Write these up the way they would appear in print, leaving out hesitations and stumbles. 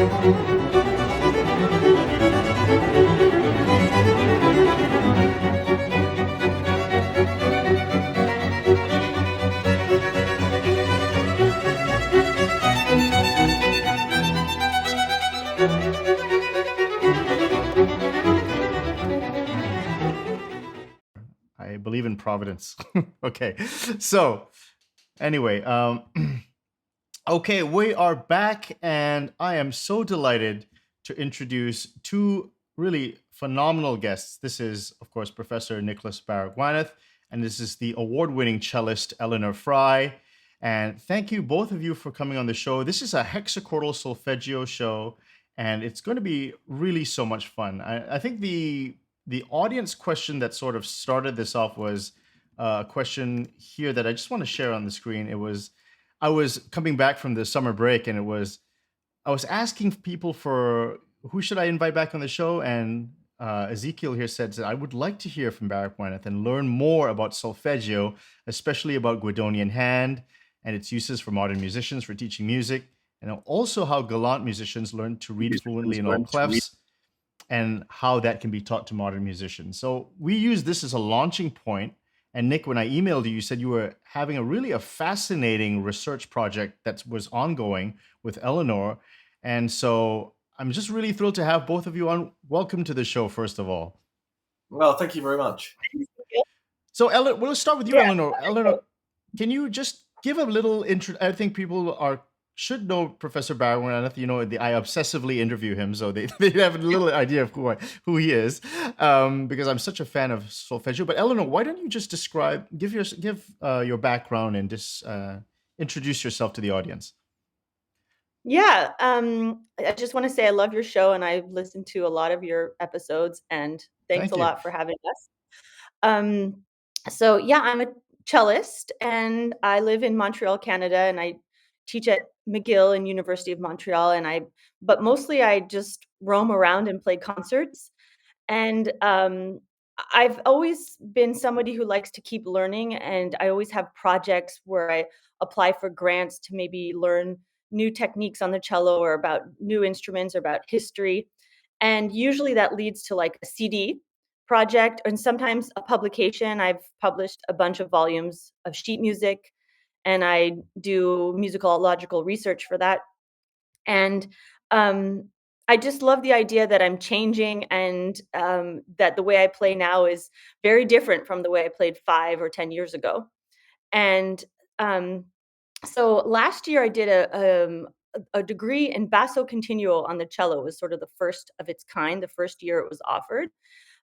I believe in Providence. Okay. So, anyway, okay, we are back, and I am so delighted to introduce two really phenomenal guests. This is, of course, Professor Nicholas Baragwanath, and this is the award-winning cellist Elinor Frey. And thank you, both of you, for coming on the show. This is a hexachordal solfeggio show, and it's going to be really so much fun. I think the audience question that sort of started this off was a question here that I just want to share on the screen. It was, I was coming back from the summer break, and I was asking people for who should I invite back on the show, and Ezekiel here said that I would like to hear from Baragwanath and learn more about solfeggio, especially about Guidonian hand and its uses for modern musicians for teaching music, and also how galant musicians learn to read fluently in all clefs and how that can be taught to modern musicians. So we use this as a launching point. And Nick, when I emailed you, you said you were having a fascinating research project that was ongoing with Elinor. And so I'm just really thrilled to have both of you on. Welcome to the show, first of all. Well, thank you very much. So we'll start with you, Elinor. Elinor, can you just give a little intro? I think people should know Professor Baragwanath. You know, I obsessively interview him, so they have a little idea of who he is, because I'm such a fan of solfeggio. But Elinor, why don't you just give your background and just introduce yourself to the audience? Yeah, I just want to say I love your show, and I've listened to a lot of your episodes, and thanks a lot for having us. So yeah, I'm a cellist, and I live in Montreal, Canada, and I teach at McGill and University of Montreal, but mostly I just roam around and play concerts. And I've always been somebody who likes to keep learning, and I always have projects where I apply for grants to maybe learn new techniques on the cello or about new instruments or about history. And usually that leads to like a CD project and sometimes a publication. I've published a bunch of volumes of sheet music, and I do musicological research for that. And I just love the idea that I'm changing, and that the way I play now is very different from the way I played 5 or 10 years ago. And so last year I did a degree in basso continuo on the cello. It was sort of the first of its kind, the first year it was offered,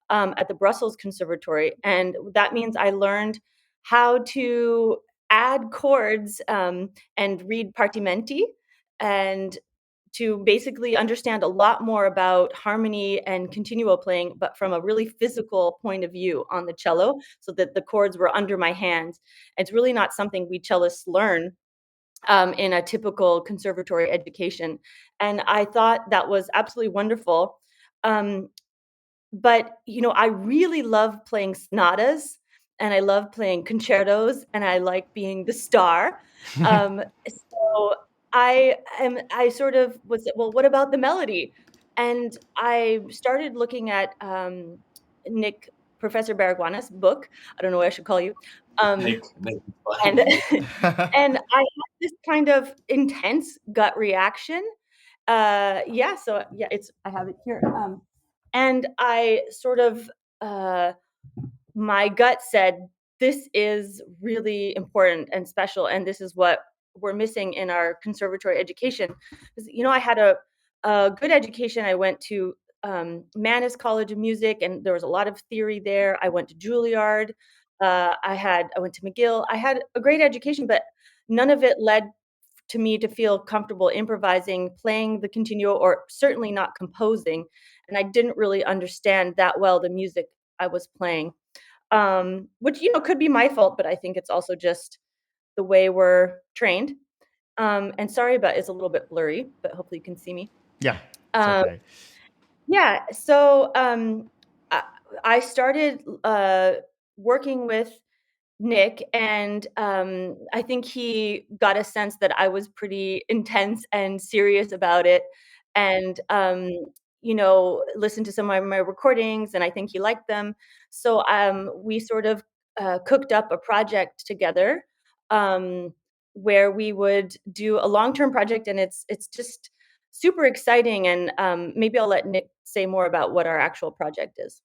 at the Brussels Conservatory. And that means I learned how to add chords, and read partimenti, and to basically understand a lot more about harmony and continuo playing, but from a really physical point of view on the cello, so that the chords were under my hands. It's really not something we cellists learn in a typical conservatory education. And I thought that was absolutely wonderful. But, I really love playing sonatas, and I love playing concertos, and I like being the star. So I sort of was, well, what about the melody? And I started looking at Professor Baragwanath's book. I don't know what I should call you. Nick, and and I had this kind of intense gut reaction. So yeah, I have it here. And I sort of, my gut said, this is really important and special, and this is what we're missing in our conservatory education. Because, I had a good education. I went to Mannes College of Music, and there was a lot of theory there. I went to Juilliard. I went to McGill. I had a great education, but none of it led to me to feel comfortable improvising, playing the continuo, or certainly not composing. And I didn't really understand that well the music I was playing, which, could be my fault, but I think it's also just the way we're trained. And sorry about it's a little bit blurry, but hopefully you can see me. Yeah, it's okay. Yeah, so I started working with Nick, and I think he got a sense that I was pretty intense and serious about it. and listened to some of my recordings, and I think he liked them. So we sort of cooked up a project together, where we would do a long-term project, and it's just super exciting. And maybe I'll let Nick say more about what our actual project is.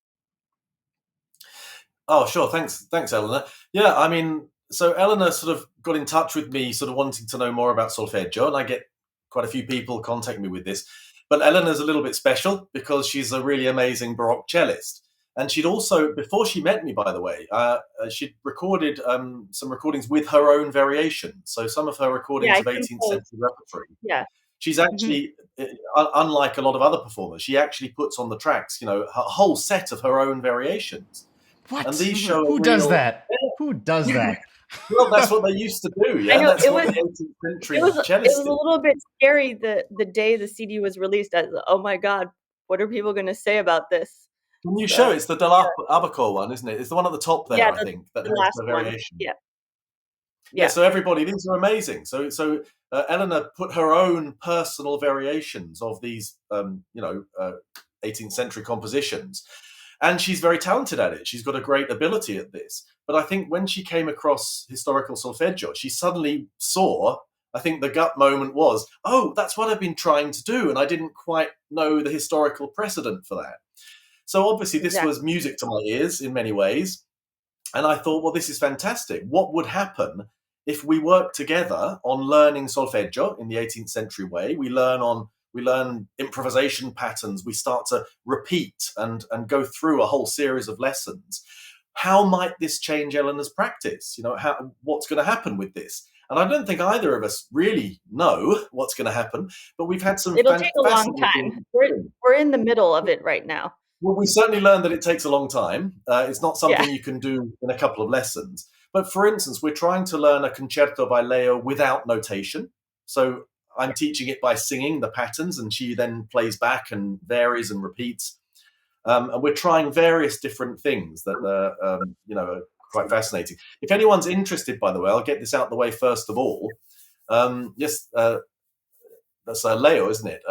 Oh, sure. Thanks, Elinor. Yeah, I mean, so Elinor sort of got in touch with me, sort of wanting to know more about solfeggio, and I get quite a few people contact me with this. But Elinor's a little bit special because she's a really amazing Baroque cellist. And she'd also, before she met me, by the way, she'd recorded some recordings with her own variations. So some of her recordings of 18th century repertory. Yeah. She's actually, unlike a lot of other performers, she actually puts on the tracks, a whole set of her own variations. What? And these show Who does that? Who does that? Well, that's what they used to do. Yeah, I know, that's what the 18th century cellists did. It was a little bit scary the day the CD was released. Oh my God, what are people going to say about this? Can you show? It's the Del Abaco one, isn't it? It's the one at the top there, I think. That the has last the variation. one. Yeah. So everybody, these are amazing. So Elinor put her own personal variations of these, 18th century compositions. And she's very talented at it. She's got a great ability at this. But I think when she came across historical solfeggio, she suddenly saw, I think the gut moment was, oh, that's what I've been trying to do. And I didn't quite know the historical precedent for that. So obviously this was music to my ears in many ways. And I thought, well, this is fantastic. What would happen if we work together on learning solfeggio in the 18th century way? We learn improvisation patterns. We start to repeat and go through a whole series of lessons. How might this change Elinor's practice? What's going to happen with this? And I don't think either of us really know what's going to happen, but we've had some. It'll take a long time. We're in the middle of it right now. Well, we certainly learned that it takes a long time. It's not something you can do in a couple of lessons. But for instance, we're trying to learn a concerto by Leo without notation. So I'm teaching it by singing the patterns, and she then plays back and varies and repeats. And we're trying various different things that are quite fascinating. If anyone's interested, by the way, I'll get this out the way first of all. Yes, that's Leo, isn't it?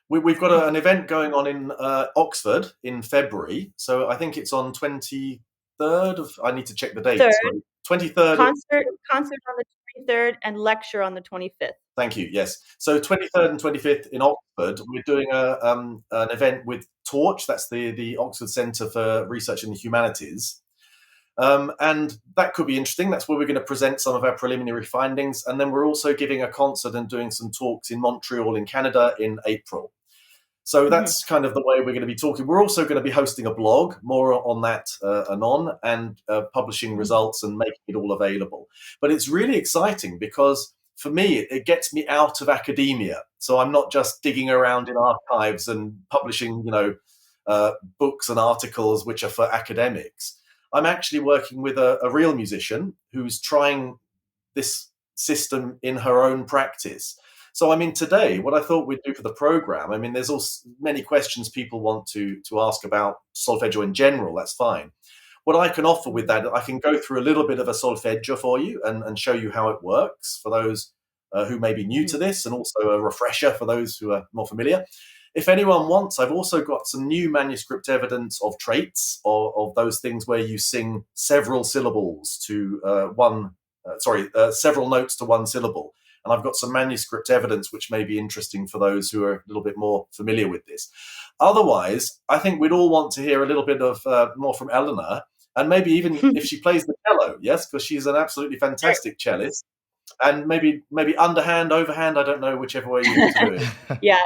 We've got an event going on in Oxford in February. So I think it's on 23rd of. I need to check the date. 23rd. Concert on the 23rd and lecture on the 25th. Thank you. Yes. So 23rd and 25th in Oxford, we're doing an event with Torch. That's the Oxford Centre for Research in the Humanities. And that could be interesting. That's where we're going to present some of our preliminary findings. And then we're also giving a concert and doing some talks in Montreal in Canada in April. So that's kind of the way we're going to be talking. We're also going to be hosting a blog, more on that anon, and publishing results and making it all available. But it's really exciting because for me, it gets me out of academia. So I'm not just digging around in archives and publishing, books and articles which are for academics. I'm actually working with a real musician who's trying this system in her own practice. So, I mean, today, what I thought we'd do for the program, I mean, there's also many questions people want to ask about solfeggio in general. That's fine. What I can offer with that, I can go through a little bit of a solfeggio for you and show you how it works for those who may be new to this, and also a refresher for those who are more familiar. If anyone wants, I've also got some new manuscript evidence of traits, of those things where you sing several syllables to several notes to one syllable. And I've got some manuscript evidence which may be interesting for those who are a little bit more familiar with this. Otherwise, I think we'd all want to hear a little bit of more from Elinor, and maybe even if she plays the cello, yes, because she's an absolutely fantastic cellist. And maybe underhand, overhand, I don't know, whichever way you want to do it. Yeah,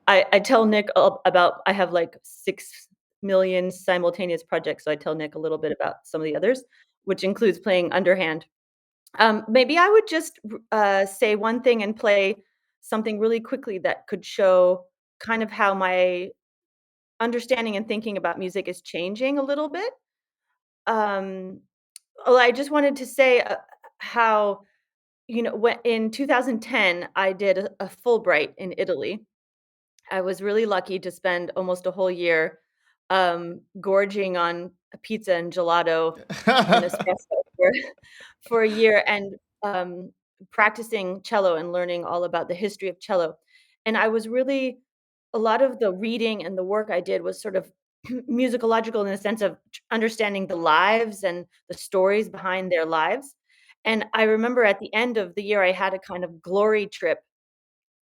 I tell Nick about, I have like 6 million simultaneous projects, so I tell Nick a little bit about some of the others, which includes playing underhand. Maybe I would just say one thing and play something really quickly that could show kind of how my understanding and thinking about music is changing a little bit. I just wanted to say how, when in 2010, I did a Fulbright in Italy. I was really lucky to spend almost a whole year gorging on a pizza and gelato and espresso for a year, and practicing cello and learning all about the history of cello. And I was really a lot of the reading and the work I did was sort of musicological in the sense of understanding the lives and the stories behind their lives. And I remember at the end of the year, I had a kind of glory trip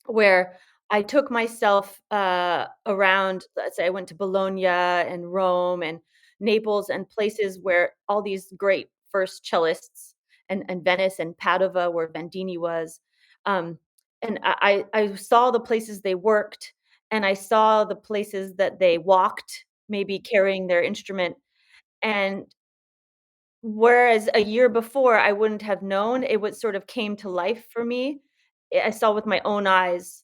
where I took myself around. Let's say I went to Bologna and Rome and Naples and places where all these great first cellists and Venice and Padova, where Bandini was. Um, and I saw the places they worked, and I saw the places that they walked, maybe carrying their instrument. And whereas a year before, I wouldn't have known, it would sort of came to life for me. I saw with my own eyes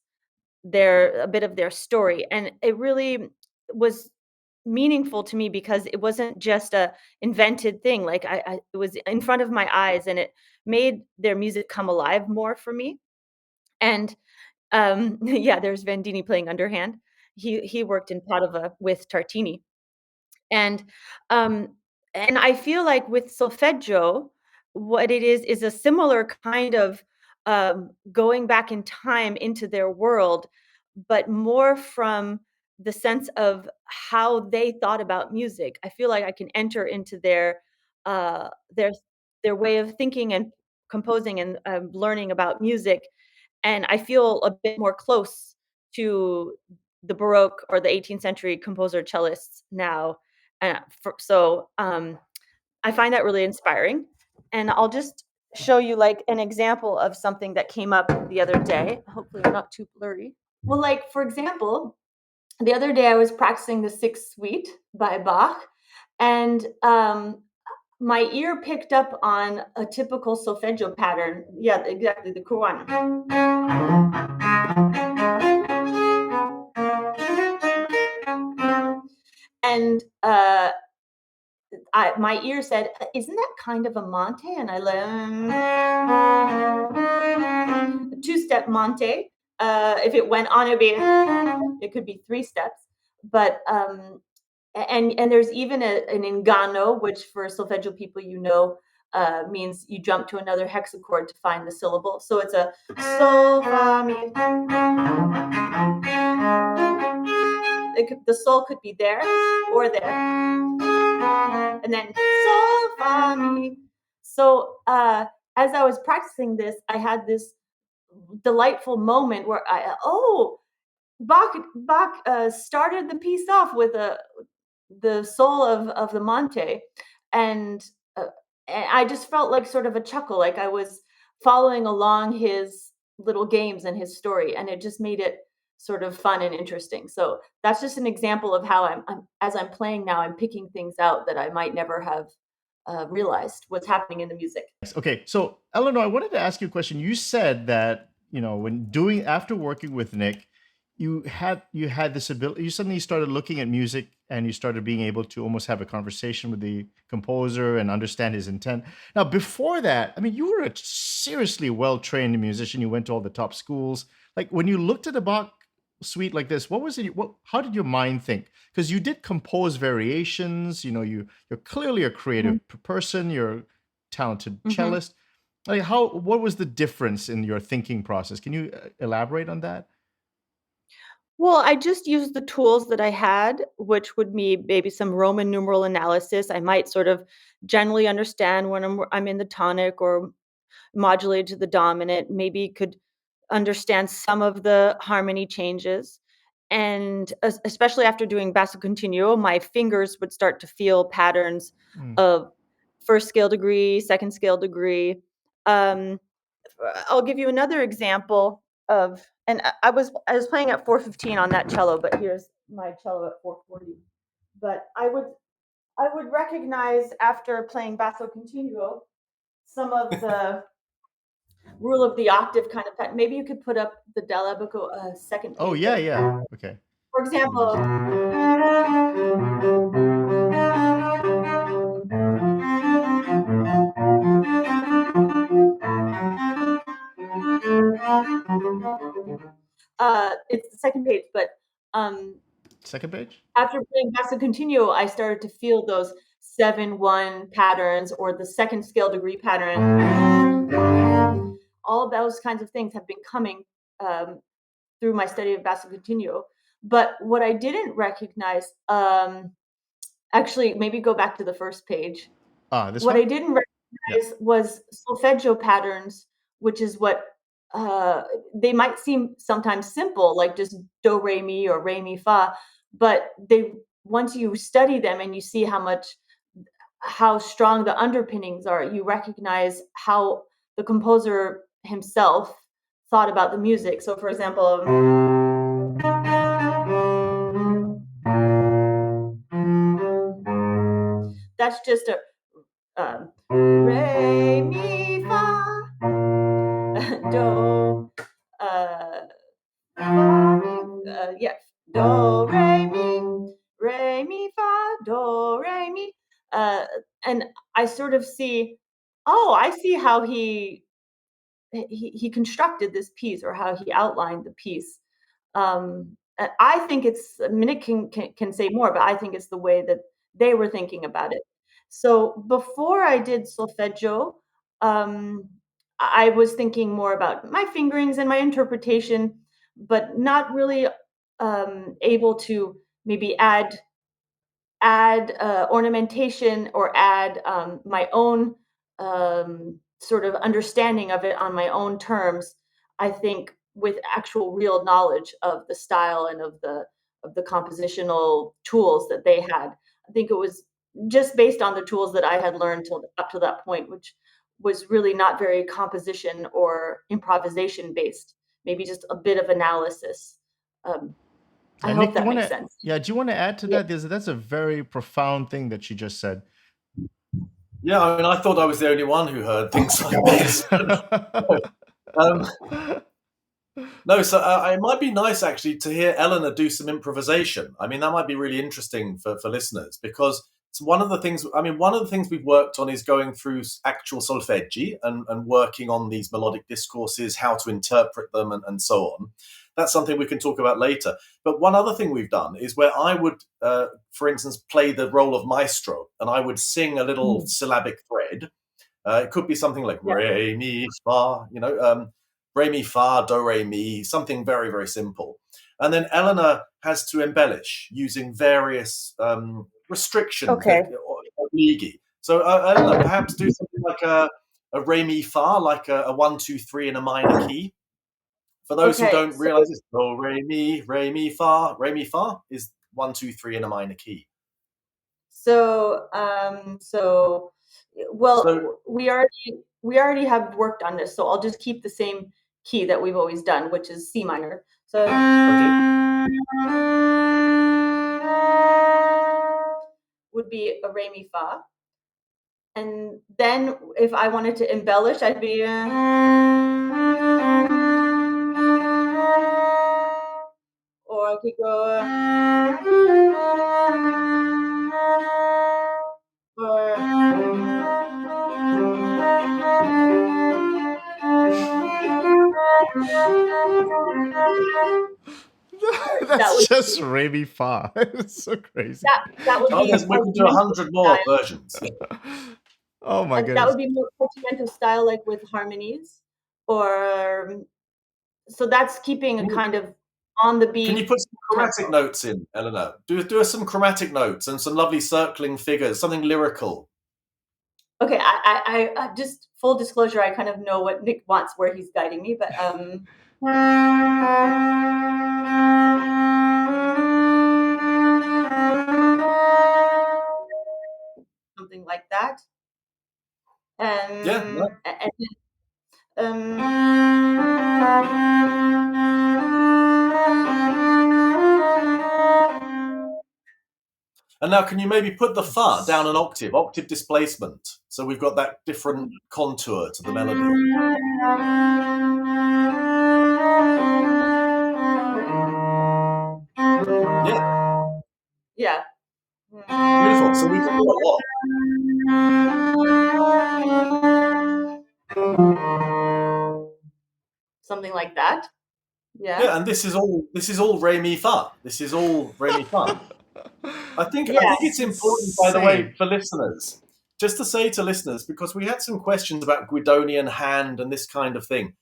their a bit of their story, and it really was meaningful to me because it wasn't just a invented thing, like, I it was in front of my eyes, and it made their music come alive more for me. And, yeah, there's Vandini playing underhand. He worked in Padova with Tartini. And, um, and I feel like with solfeggio, what it is a similar kind of, going back in time into their world, but more from the sense of how they thought about music. I feel like I can enter into uh, their their way of thinking and composing and, learning about music, and I feel a bit more close to the Baroque or the 18th century composer cellists now. I find that really inspiring. And I'll just show you like an example of something that came up the other day. Hopefully, I'm not too blurry. Well, like for example, the other day I was practicing the Sixth Suite by Bach, and my ear picked up on a typical solfeggio pattern. Yeah, exactly, the Kurwan. And my ear said, "Isn't that kind of a Monte?" And I learned two-step Monte. If it went on, it could be three steps. But and there's even an ingano, which for solfeggio people, means you jump to another hexachord to find the syllable. So it's a sol fa mi. The sol could be there or there, and then sol fa mi. So as I was practicing this, I had this delightful moment where Bach started the piece off with the soul of the Monte, and, uh, and I just felt like sort of a chuckle, like I was following along his little games and his story, and it just made it sort of fun and interesting. So that's just an example of how as I'm playing now, I'm picking things out that I might never have realized what's happening in the music. Okay, so Elinor, I wanted to ask you a question. You said that after working with Nick, you had this ability. You suddenly started looking at music, and you started being able to almost have a conversation with the composer and understand his intent. Now, before that, I mean, you were a seriously well-trained musician. You went to all the top schools. Like when you looked at a Bach suite like this, what was it? How did your mind think? Because you did compose variations. You're clearly a creative person. You're a talented cellist. Like what was the difference in your thinking process? Can you elaborate on that? Well, I just used the tools that I had, which would be maybe some Roman numeral analysis. I might sort of generally understand when I'm in the tonic or modulated to the dominant, maybe could understand some of the harmony changes. And especially after doing basso continuo, my fingers would start to feel patterns of first scale degree, second scale degree. I'll give you another example of, and I was playing at 415 on that cello, but here's my cello at 440. But I would recognize after playing basso continuo some of the rule of the octave kind of pattern. Maybe you could put up the Del Abaco second page. Oh yeah. Okay. For example, it's the second page, but second page. After playing basso continuo, I started to feel those 7-1 patterns or the second scale degree pattern all of those kinds of things have been coming through my study of basso continuo. But what I didn't recognize, actually, maybe go back to the first page. This what one? I didn't recognize was solfeggio patterns, which is what they might seem sometimes simple, like just do re mi or re mi fa, but they once you study them and you see how strong the underpinnings are, you recognize how the composer himself thought about the music. So, for example, that's just a re mi fa do yeah, do re mi fa do re mi, and I sort of see, I see how he constructed this piece, or how he outlined the piece. I think it's Minute can say more, but I think it's the way that they were thinking about it. So before I did solfeggio, um, I was thinking more about my fingerings and my interpretation, but not really able to maybe add ornamentation, or add my own sort of understanding of it on my own terms. I think with actual real knowledge of the style and of the compositional tools that they had. I think it was just based on the tools that I had learned till up to that point, which was really not very composition or improvisation based. Maybe just a bit of analysis. I hope Nick, that makes sense. Yeah, do you want to add to that? That's a very profound thing that she just said. Yeah, I mean, I thought I was the only one who heard things like this. No, so it might be nice actually to hear Elinor do some improvisation. I mean, that might be really interesting for listeners, because it's one of the things we've worked on is going through actual solfeggi and working on these melodic discourses, how to interpret them, and so on. That's something we can talk about later. But one other thing we've done is where I would, for instance, play the role of maestro, and I would sing a little syllabic thread. It could be something like re, mi, fa, re, mi, fa, do, re, mi, something very, very simple. And then Elinor has to embellish using various restrictions. Okay. So Elinor, perhaps do something like a re, mi, fa, like a 1, 2, 3 in a minor key. For those who don't realize this, do, re, mi, fa. Re, mi, fa is 1, 2, 3 in a minor key. So we already have worked on this, so I'll just keep the same key that we've always done, which is C minor. So would be a re mi fa, and then if I wanted to embellish, I'd be or I could go That's just re mi fa. It's so crazy. That would be. We can do 100 more versions. Oh my goodness. That would be more portamento style, like with harmonies, or so that's keeping a kind of on the beat. Can you put some chromatic notes in, Elinor? Do us some chromatic notes and some lovely circling figures, something lyrical. Okay, I just full disclosure, I kind of know what Nick wants, where he's guiding me, but something like that. And now, can you maybe put the fa down an octave displacement, so we've got that different contour to the melody? Yeah. Beautiful. So we can do a lot. Something like that. Yeah. Yeah, and this is all re mi fa. This is all re mi fa. I think it's important, by the way, for listeners, just to say to listeners, because we had some questions about Guidonian hand and this kind of thing,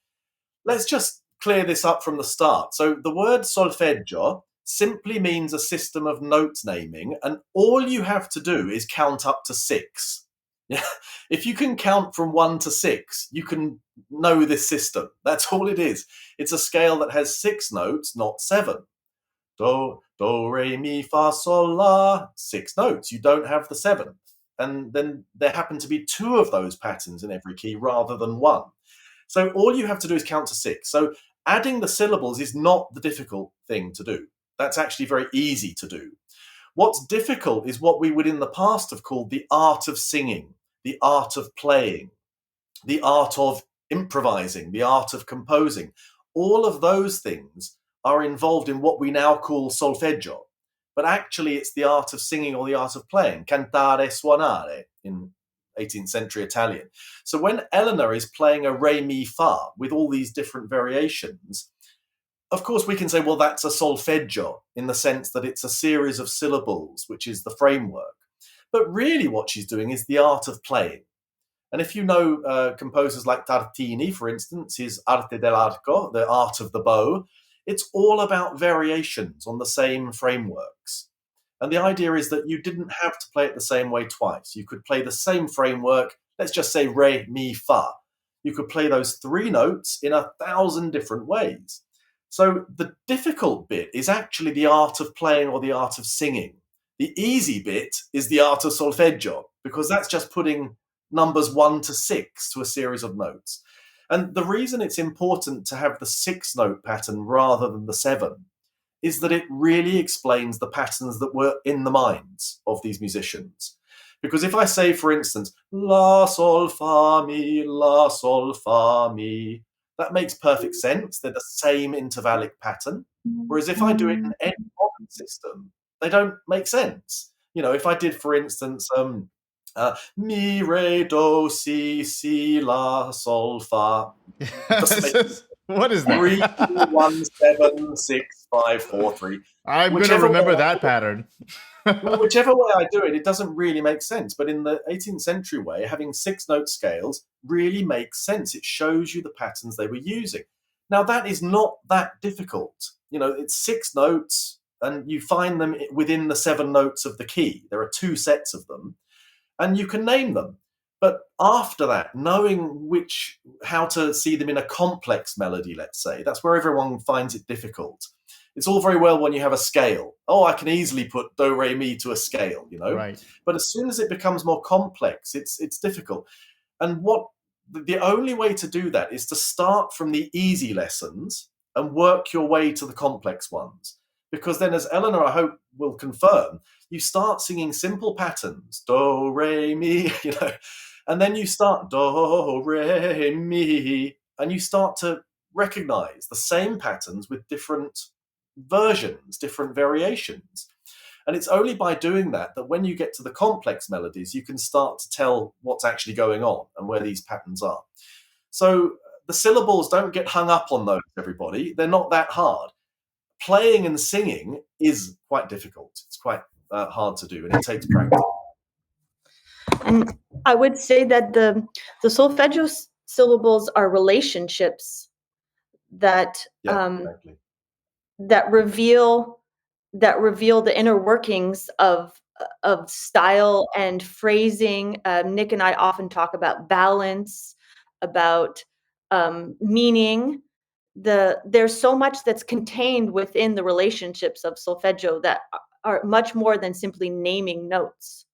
let's just clear this up from the start. So the word solfeggio simply means a system of note naming, and all you have to do is count up to 6. Yeah. If you can count from 1 to 6, you can know this system. That's all it is. It's a scale that has 6 notes, not 7. Do, re, mi, fa, sol, la. 6 notes. You don't have the 7th. And then there happen to be 2 of those patterns in every key rather than 1. So all you have to do is count to 6. So adding the syllables is not the difficult thing to do. That's actually very easy to do. What's difficult is what we would in the past have called the art of singing, the art of playing, the art of improvising, the art of composing. All of those things are involved in what we now call solfeggio. But actually, it's the art of singing or the art of playing, cantare, suonare, in 18th century Italian. So when Elinor is playing a re, mi, fa with all these different variations, of course we can say, well, that's a solfeggio in the sense that it's a series of syllables, which is the framework. But really what she's doing is the art of playing. And if you know composers like Tartini, for instance, his Arte dell'arco, the art of the bow, it's all about variations on the same frameworks. And the idea is that you didn't have to play it the same way twice. You could play the same framework, let's just say re, mi, fa. You could play those 3 notes in 1,000 different ways. So the difficult bit is actually the art of playing or the art of singing. The easy bit is the art of solfeggio, because that's just putting numbers 1 to 6 to a series of notes. And the reason it's important to have the 6-note pattern rather than the 7 is that it really explains the patterns that were in the minds of these musicians. Because if I say, for instance, la, sol, fa, mi, that makes perfect sense. They're the same intervallic pattern. Whereas if I do it in any modern system, they don't make sense. You know, if I did, for instance, mi, re, do, si, la, sol, fa. What is that? 3, 2, 1, 7, 6, 5, 4, 3. I'm going to remember that pattern. Well, whichever way I do it, it doesn't really make sense. But in the 18th century way, having 6-note scales really makes sense. It shows you the patterns they were using. Now, that is not that difficult. You know, it's 6 notes, and you find them within the 7 notes of the key. There are 2 sets of them, and you can name them. But after that, knowing how to see them in a complex melody, let's say, that's where everyone finds it difficult. It's all very well when you have a scale. Oh, I can easily put do, re, mi to a scale, you know. Right. But as soon as it becomes more complex, it's difficult. And the only way to do that is to start from the easy lessons and work your way to the complex ones. Because then, as Elinor, I hope, will confirm, you start singing simple patterns, do, re, mi, you know, and then you start do, re, mi, and you start to recognize the same patterns with different versions, different variations. And it's only by doing that when you get to the complex melodies, you can start to tell what's actually going on and where these patterns are. So the syllables, don't get hung up on those, everybody. They're not that hard. Playing and singing is quite difficult. It's quite hard to do, and it takes practice. And I would say that the solfeggio syllables are relationships that Exactly. that reveal the inner workings of style and phrasing. Nick and I often talk about balance, about meaning. There's so much that's contained within the relationships of solfeggio that are much more than simply naming notes.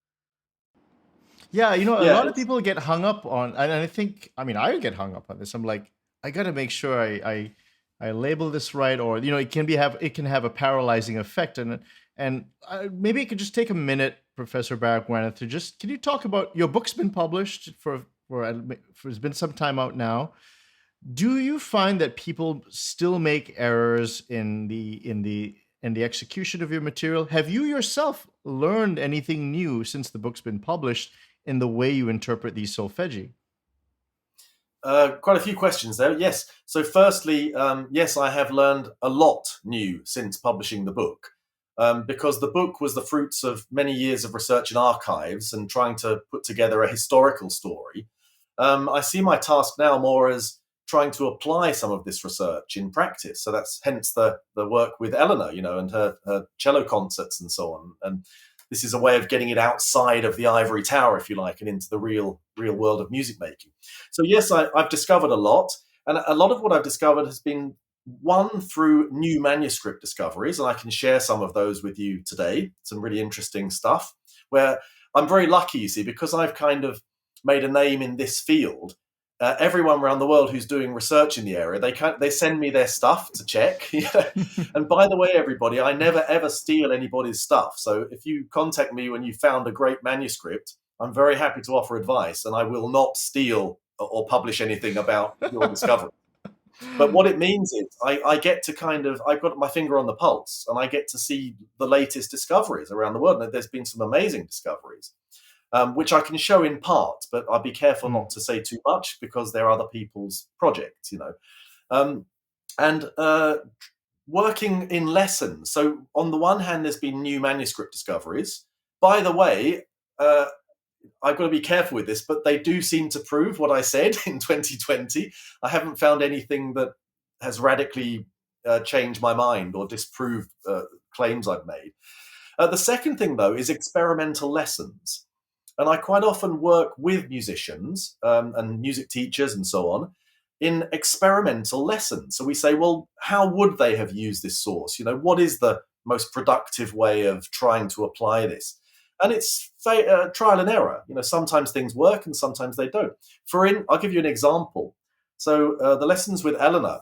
Yeah, you know, a lot of people get hung up on, and I think, I mean, I get hung up on this. I'm like, I got to make sure I label this right, or, you know, it can have a paralyzing effect. And maybe it could just take a minute, Professor Baragwanath, to can you talk about, your book's been published for it's been some time out now. Do you find that people still make errors in the execution of your material? Have you yourself learned anything new since the book's been published in the way you interpret these solfeggi? Quite a few questions there. Yes. So firstly, yes, I have learned a lot new since publishing the book. because the book was the fruits of many years of research in archives and trying to put together a historical story. I see my task now more as trying to apply some of this research in practice. So that's hence the work with Elinor, and her cello concerts and so on. And this is a way of getting it outside of the ivory tower, if you like, and into the real world of music making. So yes, I've discovered a lot. And a lot of what I've discovered has been one through new manuscript discoveries, and I can share some of those with you today. Some really interesting stuff where I'm very lucky, you see, because I've kind of made a name in this field. Everyone around the world who's doing research in the area, they send me their stuff to check. And by the way, everybody, I never ever steal anybody's stuff. So if you contact me when you found a great manuscript, I'm very happy to offer advice, and I will not steal or publish anything about your discovery. But what it means is I get to I've got my finger on the pulse, and I get to see the latest discoveries around the world. And there's been some amazing discoveries, which I can show in part, but I'll be careful not to say too much because they're other people's projects, working in lessons. So on the one hand, there's been new manuscript discoveries. By the way, I've got to be careful with this, but they do seem to prove what I said in 2020. I haven't found anything that has radically changed my mind or disproved claims I've made. The second thing, though, is experimental lessons. And I quite often work with musicians and music teachers and so on in experimental lessons. So we say, well, how would they have used this source? What is the most productive way of trying to apply this? And it's trial and error. Sometimes things work and sometimes they don't. I'll give you an example. So the lessons with Elinor,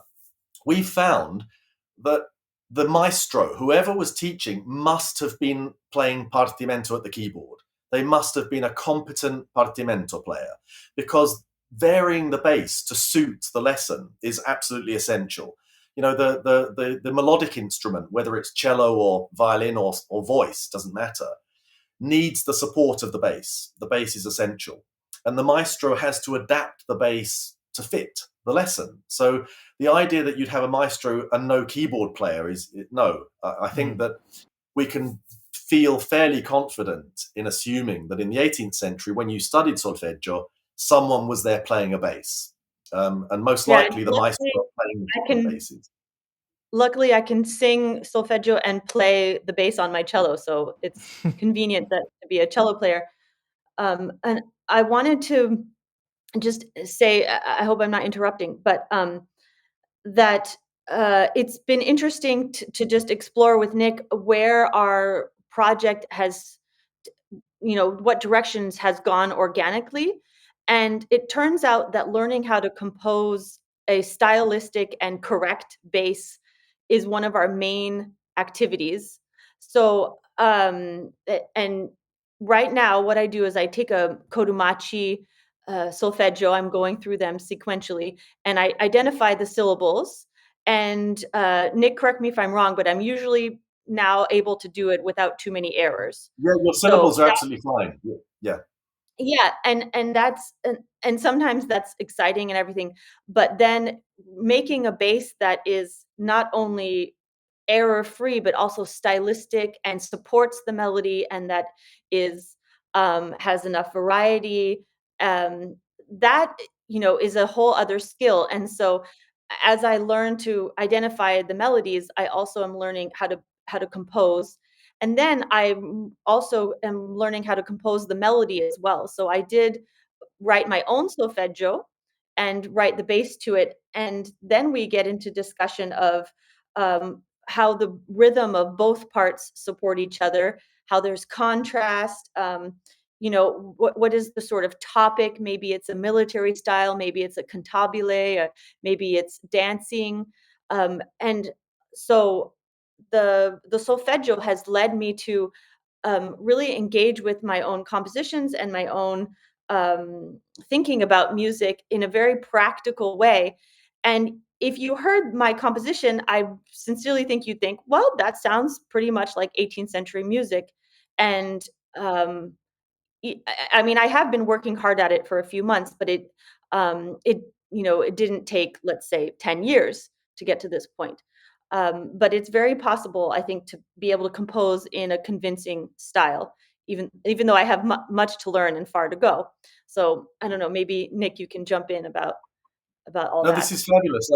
we found that the maestro, whoever was teaching, must have been playing partimento at the keyboard. They must have been a competent partimento player, because varying the bass to suit the lesson is absolutely essential. The melodic instrument, whether it's cello or violin or voice, doesn't matter, needs the support of the bass. The bass is essential. And the maestro has to adapt the bass to fit the lesson. So the idea that you'd have a maestro and no keyboard player is no. I think that we can feel fairly confident in assuming that in the 18th century, when you studied solfeggio, someone was there playing a bass. And most likely the maestro playing the basses. Luckily, I can sing solfeggio and play the bass on my cello, so it's convenient to be a cello player. And I wanted to just say, I hope I'm not interrupting, but that it's been interesting to just explore with Nick where our project has, what directions has gone organically. And it turns out that learning how to compose a stylistic and correct bass is one of our main activities. So, and right now, what I do is I take a Kodumachi solfeggio, I'm going through them sequentially, and I identify the syllables. And Nick, correct me if I'm wrong, but I'm usually now able to do it without too many errors. Yeah, your syllables are absolutely fine. Yeah. Yeah, and that's and sometimes that's exciting and everything, but then making a bass that is not only error-free, but also stylistic and supports the melody, and that is has enough variety, that is a whole other skill. And so as I learn to identify the melodies, I also am learning how to compose. And then I also am learning how to compose the melody as well. So I did write my own solfeggio and write the bass to it. And then we get into discussion of how the rhythm of both parts support each other, how there's contrast. What is the sort of topic? Maybe it's a military style, maybe it's a cantabile, maybe it's dancing. And so the solfeggio has led me to really engage with my own compositions and my own thinking about music in a very practical way. And if you heard my composition, I sincerely think you'd think, well, that sounds pretty much like 18th century music. And I mean, I have been working hard at it for a few months, but it didn't take, let's say, 10 years to get to this point. But it's very possible, I think, to be able to compose in a convincing style, even though I have much to learn and far to go. So I don't know, maybe Nick, you can jump in about all No, that. this is fabulous.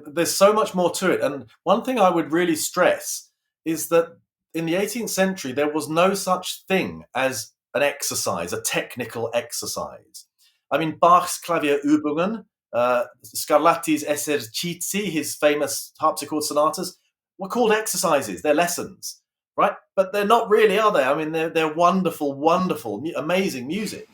There's so much more to it. And one thing I would really stress is that in the 18th century, there was no such thing as an exercise, a technical exercise. I mean, Bach's Klavierübungen, Scarlatti's Esercizi, his famous harpsichord sonatas, were called exercises. They're lessons, right? But they're not really, are they? I mean, they're wonderful, wonderful, amazing music.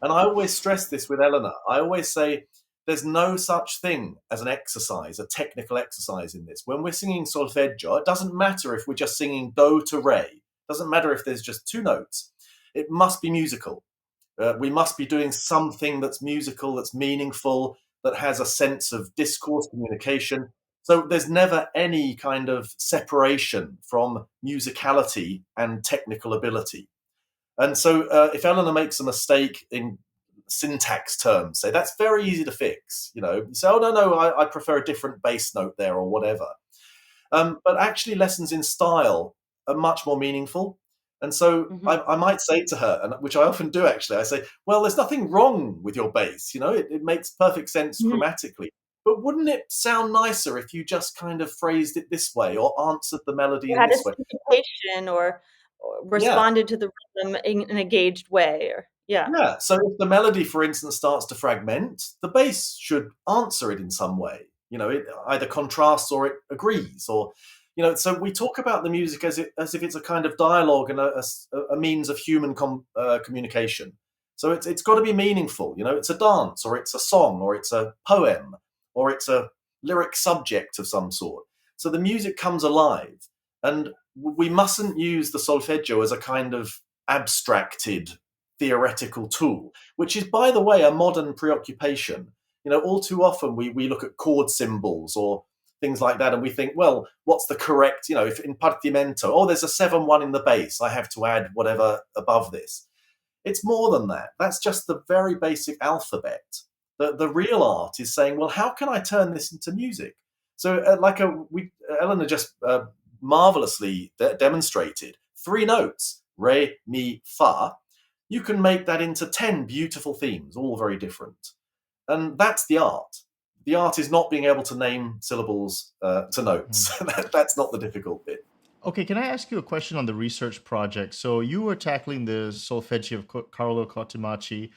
And I always stress this with Elinor. I always say, there's no such thing as an exercise, a technical exercise in this. When we're singing solfeggio, it doesn't matter if we're just singing do to re. It doesn't matter if there's just two notes. It must be musical. We must be doing something that's musical, that's meaningful, that has a sense of discourse, communication. So there's never any kind of separation from musicality and technical ability. And so if Elinor makes a mistake in syntax terms, say that's very easy to fix. You say, oh, no, I prefer a different bass note there or whatever. But actually lessons in style are much more meaningful. And so I might say to her, and which I often do actually, I say, well, there's nothing wrong with your bass. It makes perfect sense grammatically. But wouldn't it sound nicer if you just kind of phrased it this way or answered the melody in this way? Had a or responded to the rhythm in an engaged way. Yeah. So if the melody, for instance, starts to fragment, the bass should answer it in some way. It either contrasts or it agrees, or so we talk about the music as if it's a kind of dialogue and a means of human communication. So it's got to be meaningful. It's a dance, or it's a song, or it's a poem, or it's a lyric subject of some sort. So the music comes alive, and we mustn't use the solfeggio as a kind of abstracted theoretical tool, which is, by the way, a modern preoccupation. All too often we look at chord symbols or things like that, and we think, well, what's the correct, if in partimento, there's a 7/1 in the bass, I have to add whatever above this. It's more than that. That's just the very basic alphabet. The real art is saying, well, how can I turn this into music? So Elinor just marvelously demonstrated 3 notes, re, mi, fa. You can make that into 10 beautiful themes, all very different. And that's the art. The art is not being able to name syllables to notes. That's not the difficult bit. Okay, can I ask you a question on the research project? So you were tackling the solfeggio of Carlo Cotumacci,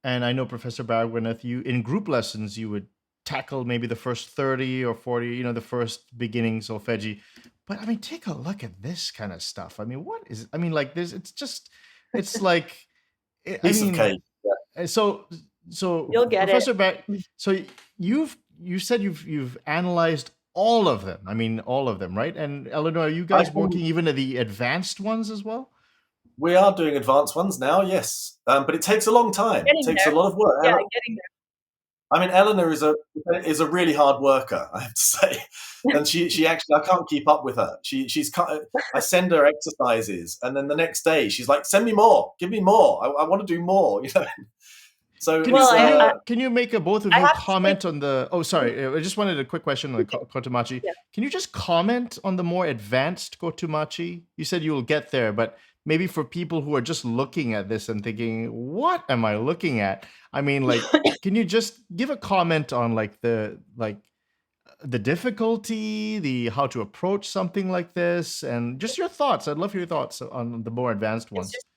and I know Professor Baragwanath, in group lessons, you would tackle maybe the first 30 or 40, the first beginning solfeggi. But I mean, take a look at this kind of stuff. I mean, it's like, piece of cake. Yeah. So you'll get Professor so you said you've analyzed all of them. I mean, all of them, right? And Elinor, are you guys working even at the advanced ones as well? We are doing advanced ones now, yes. But it takes a long time. It takes a lot of work. Yeah, getting there. I mean, Elinor is a really hard worker, I have to say, and she actually, I can't keep up with her. I send her exercises, and then the next day she's like, "Send me more, give me more. I want to do more." So can you make both of you comment on the? Oh, sorry, I just wanted a quick question on the Cotumacci. Yeah. Can you just comment on the more advanced Cotumacci? You said you will get there, but maybe for people who are just looking at this and thinking, "What am I looking at?" I mean, can you just give a comment on the difficulty, the how to approach something like this, and just your thoughts? I'd love your thoughts on the more advanced ones. It's just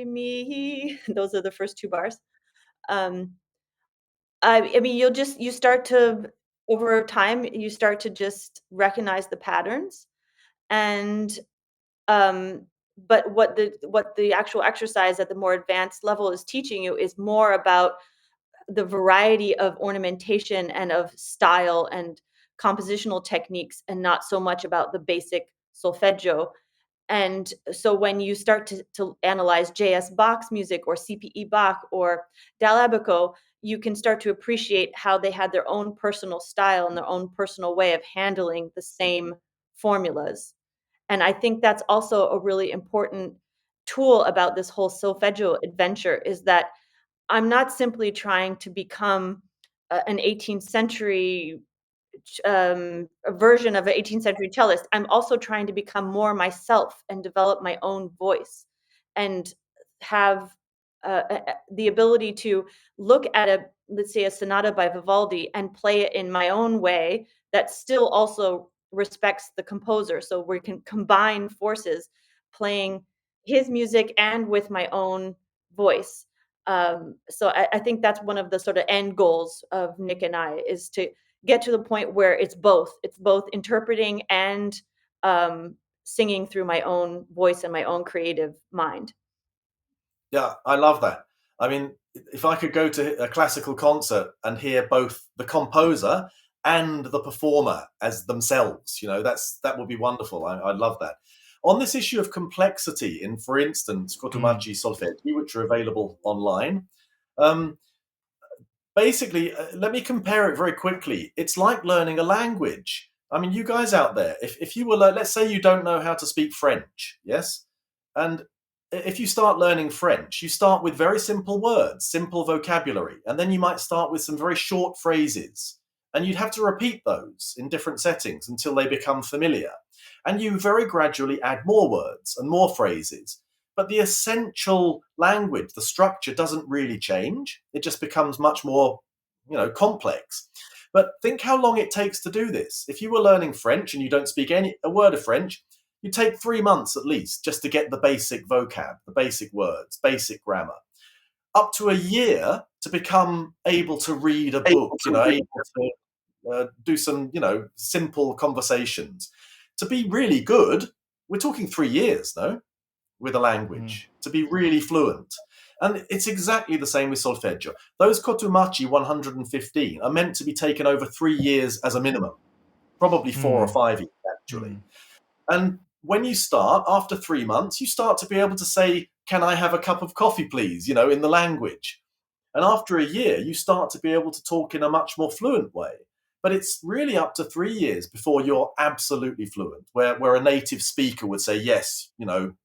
me. Those are the first 2 bars. I mean, you start to, over time, you start to just recognize the patterns, and but what the actual exercise at the more advanced level is teaching you is more about the variety of ornamentation and of style and compositional techniques, and not so much about the basic solfeggio. And so when you start to analyze J.S. Bach's music, or C.P.E. Bach, or Dall'Abaco, you can start to appreciate how they had their own personal style and their own personal way of handling the same formulas. And I think that's also a really important tool about this whole solfeggio adventure, is that I'm not simply trying to become an 18th century a version of an 18th century cellist, I'm also trying to become more myself and develop my own voice and have the ability to look at let's say, a sonata by Vivaldi and play it in my own way that still also respects the composer. So we can combine forces, playing his music and with my own voice. So I think that's one of the sort of end goals of Nick and I, is to get to the point where it's both. It's both interpreting and singing through my own voice and my own creative mind. Yeah, I love that. I mean, if I could go to a classical concert and hear both the composer and the performer as themselves, that would be wonderful. I'd love that. On this issue of complexity in, for instance, Cotumacci Solfeggi, which are available online, basically, let me compare it very quickly. It's like learning a language. I mean, you guys out there, if you were, let's say you don't know how to speak French, yes? And if you start learning French, you start with very simple words, simple vocabulary, and then you might start with some very short phrases. And you'd have to repeat those in different settings until they become familiar. And you very gradually add more words and more phrases. But the essential language, the structure, doesn't really change. It just becomes much more, complex. But think how long it takes to do this. If you were learning French and you don't speak a word of French, you take 3 months at least just to get the basic vocab, the basic words, basic grammar. Up to a year to become able to read a book, able to do some, simple conversations. To be really good, we're talking 3 years, no? With a language, to be really fluent. And it's exactly the same with solfeggio. Those Cotumacci 115 are meant to be taken over 3 years as a minimum, probably 4 or 5 years, actually. And when you start, after 3 months, you start to be able to say, "Can I have a cup of coffee, please?" in the language. And after a year, you start to be able to talk in a much more fluent way. But it's really up to 3 years before you're absolutely fluent, where a native speaker would say, "Yes,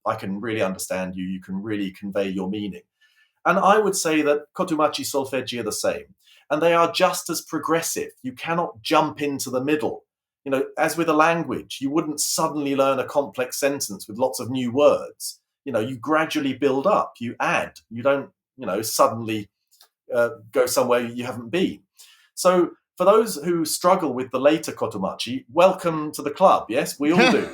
I can really understand you. You can really convey your meaning." And I would say that Cotumacci Solfeggi are the same. And they are just as progressive. You cannot jump into the middle. As with a language, you wouldn't suddenly learn a complex sentence with lots of new words. You gradually build up, you add. You don't, suddenly go somewhere you haven't been. So for those who struggle with the later Cotumacci, welcome to the club. Yes, we all do.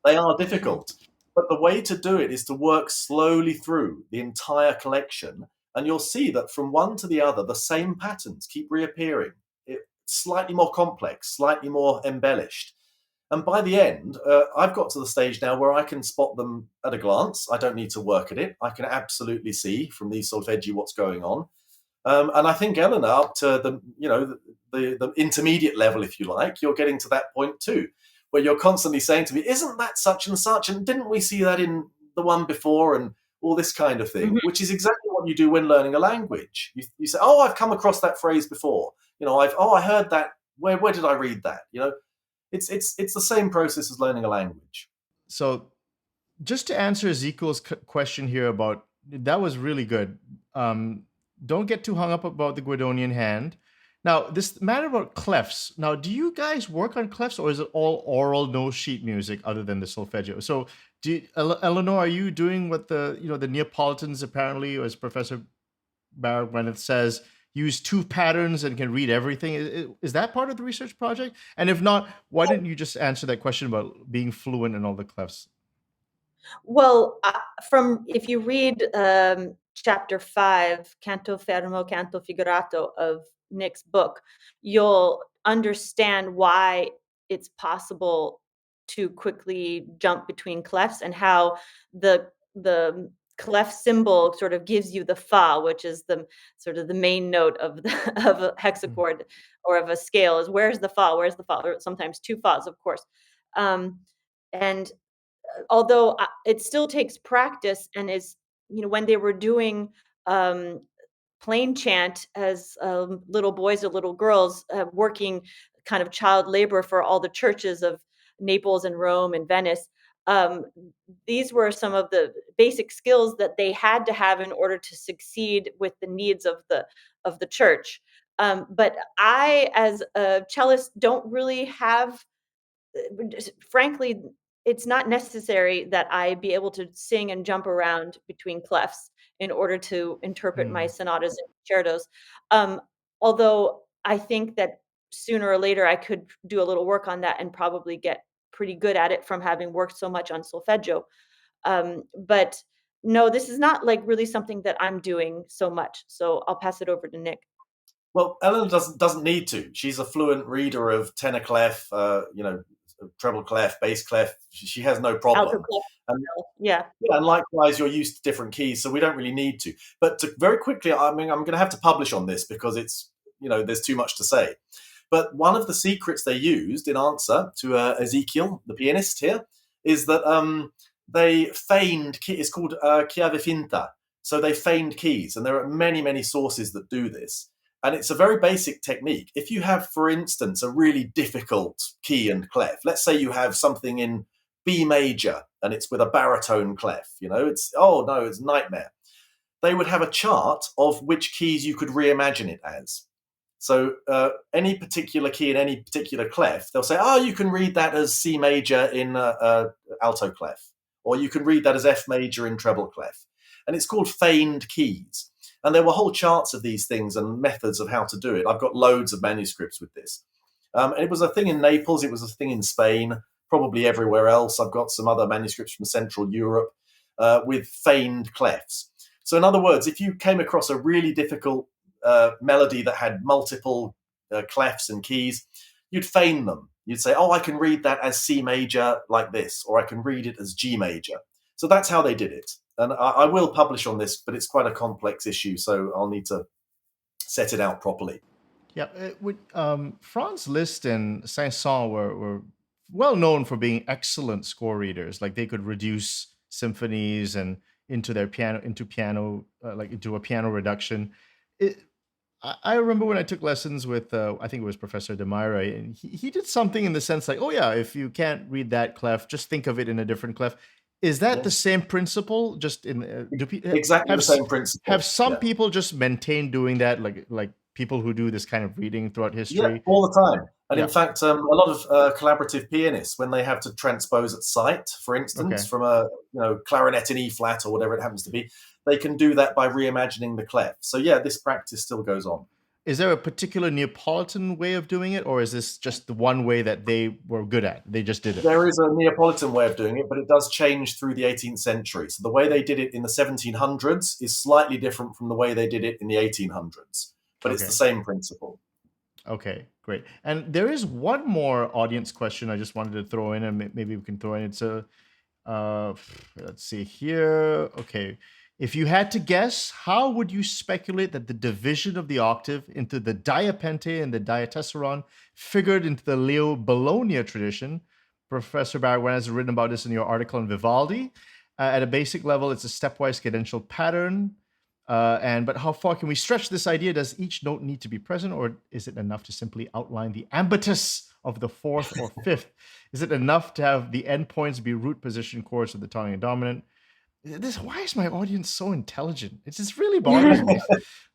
They are difficult. But the way to do it is to work slowly through the entire collection, and you'll see that from one to the other, the same patterns keep reappearing. Slightly more complex, slightly more embellished. And by the end, I've got to the stage now where I can spot them at a glance. I don't need to work at it. I can absolutely see from these solfeggi what's going on. And I think, Elinor, up to the intermediate level, if you like, you're getting to that point too, where you're constantly saying to me, "Isn't that such and such? And didn't we see that in the one before?" And all this kind of thing, which is exactly what you do when learning a language. You say, "Oh, I've come across that phrase before. I heard that. Where did I read that?" It's the same process as learning a language. So, just to answer Ezekiel's question here about that was really good. Don't get too hung up about the Guidonian hand. Now, this matter about clefs. Now, do you guys work on clefs, or is it all oral, no sheet music, other than the solfeggio? So, Elinor, are you doing what the Neapolitans apparently, as Professor Baragwanath says, use 2 patterns and can read everything? Is that part of the research project? And if not, why didn't you just answer that question about being fluent in all the clefs? Well, if you read chapter 5, Canto Fermo, Canto Figurato of Nick's book, you'll understand why it's possible to quickly jump between clefs, and how the clef symbol sort of gives you the fa, which is the sort of the main note of of a hexachord or of a scale. Is where's the fa? Where's the fa? Or sometimes 2 fas, of course. And although it still takes practice, and is, when they were doing plain chant as little boys or little girls, working kind of child labor for all the churches of Naples and Rome and Venice, these were some of the basic skills that they had to have in order to succeed with the needs of the church. But I, as a cellist, don't really have, frankly, it's not necessary that I be able to sing and jump around between clefs in order to interpret my sonatas and concertos. Um, Although I think that sooner or later I could do a little work on that and probably get pretty good at it from having worked so much on solfeggio. But no, this is not like really something that I'm doing so much. So I'll pass it over to Nick. Well, Elinor doesn't need to. She's a fluent reader of tenor clef, treble clef, bass clef. She has no problem. Alto clef. Yeah, and likewise, you're used to different keys, so we don't really need to. But very quickly, I mean, I'm going to have to publish on this because it's, there's too much to say. But one of the secrets they used in answer to Ezekiel, the pianist here, is that they feigned key. It's called chiave finta. So they feigned keys, and there are many, many sources that do this. And it's a very basic technique. If you have, for instance, a really difficult key and clef, let's say you have something in B major and it's with a baritone clef, it's nightmare. They would have a chart of which keys you could reimagine it as. So any particular key in any particular clef, they'll say, you can read that as C major in alto clef, or you can read that as F major in treble clef. And it's called feigned keys. And there were whole charts of these things and methods of how to do it. I've got loads of manuscripts with this. It was a thing in Naples. It was a thing in Spain, probably everywhere else. I've got some other manuscripts from Central Europe with feigned clefs. So in other words, if you came across a really difficult melody that had multiple clefs and keys, you'd feign them. You'd say, I can read that as C major like this, or I can read it as G major. So that's how they did it. And I will publish on this, but it's quite a complex issue, so I'll need to set it out properly. Yeah, Franz Liszt and Saint-Saëns were well known for being excellent score readers. Like they could reduce symphonies and into a piano reduction. I remember when I took lessons with, I think it was Professor Demire, and he did something in the sense like, if you can't read that clef, just think of it in a different clef. Is that the same principle? Just in exactly the same principle. Have some people just maintained doing that, like people who do this kind of reading throughout history? Yeah, all the time. And in fact, a lot of collaborative pianists, when they have to transpose at sight, for instance, from a clarinet in E flat or whatever it happens to be, they can do that by reimagining the clef. So yeah, this practice still goes on. Is there a particular Neapolitan way of doing it, or is this just the one way that they were good at? They just did it. There is a Neapolitan way of doing it, but it does change through the 18th century. So the way they did it in the 1700s is slightly different from the way they did it in the 1800s, but it's the same principle. Okay, great. And there is one more audience question I just wanted to throw in, and maybe we can throw in. It's let's see here. Okay. If you had to guess, how would you speculate that the division of the octave into the diapente and the diatessaron figured into the Leo Bologna tradition? Professor Baragwanath has written about this in your article on Vivaldi. At a basic level, it's a stepwise cadential pattern. But how far can we stretch this idea? Does each note need to be present, or is it enough to simply outline the ambitus of the fourth or fifth? Is it enough to have the endpoints be root position chords of the tonic and dominant? Why is my audience so intelligent? It's just really bothering me.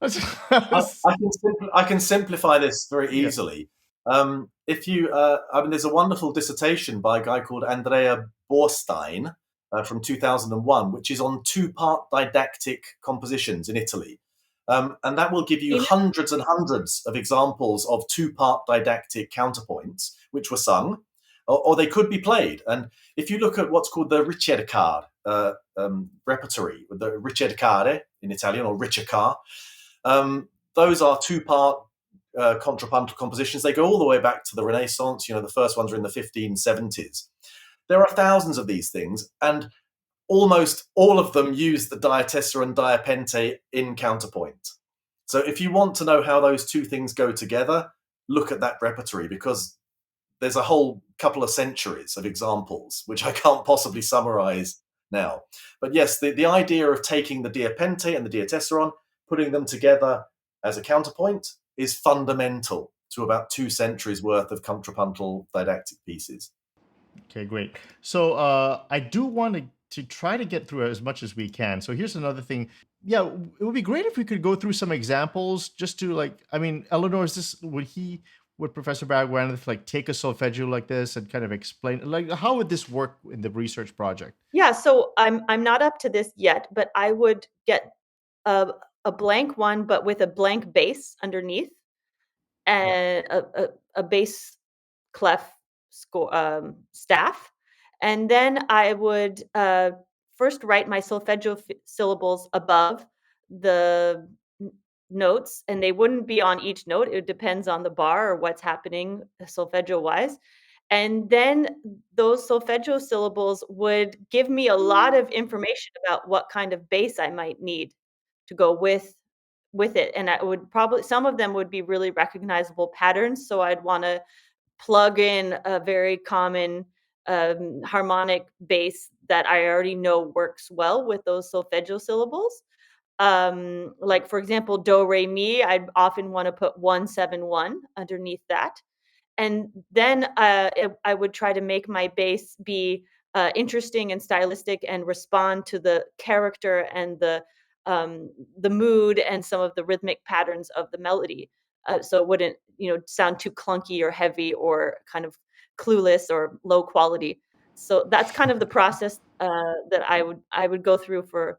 I can simplify this very easily. If you, there's a wonderful dissertation by a guy called Andrea Borstein from 2001, which is on two-part didactic compositions in Italy. And that will give you hundreds and hundreds of examples of two-part didactic counterpoints, which were sung, or they could be played. And if you look at what's called the ricercar repertory, the ricercare in Italian, or ricercar, those are two-part contrapuntal compositions. They go all the way back to the Renaissance. The first ones are in the 1570s. There are thousands of these things, and almost all of them use the diatessa and diapente in counterpoint. So if you want to know how those two things go together, look at that repertory, because there's a whole couple of centuries of examples, which I can't possibly summarize now. But yes, the idea of taking the diapente and the diatessaron, putting them together as a counterpoint, is fundamental to about 2 centuries worth of contrapuntal didactic pieces. Okay, great. So I do want to to try to get through as much as we can. So here's another thing. Yeah, it would be great if we could go through some examples just to like, I mean, Elinor, would Professor Baragwanath like take a solfeggio like this and kind of explain, like, how would this work in the research project? Yeah, so I'm not up to this yet, but I would get a, a blank one, but with a blank base underneath, and a bass clef staff, and then I would first write my solfeggio syllables above the notes, and they wouldn't be on each note. It depends on the bar or what's happening solfeggio wise. And then those solfeggio syllables would give me a lot of information about what kind of bass I might need to go with it. And I would probably, some of them would be really recognizable patterns. So I'd want to plug in a very common harmonic bass that I already know works well with those solfeggio syllables. Like for example, do re mi, I'd often want to put 171 underneath that. And then I would try to make my bass be interesting and stylistic and respond to the character and the mood and some of the rhythmic patterns of the melody. So it wouldn't, sound too clunky or heavy or kind of clueless or low quality. So that's kind of the process that I would go through for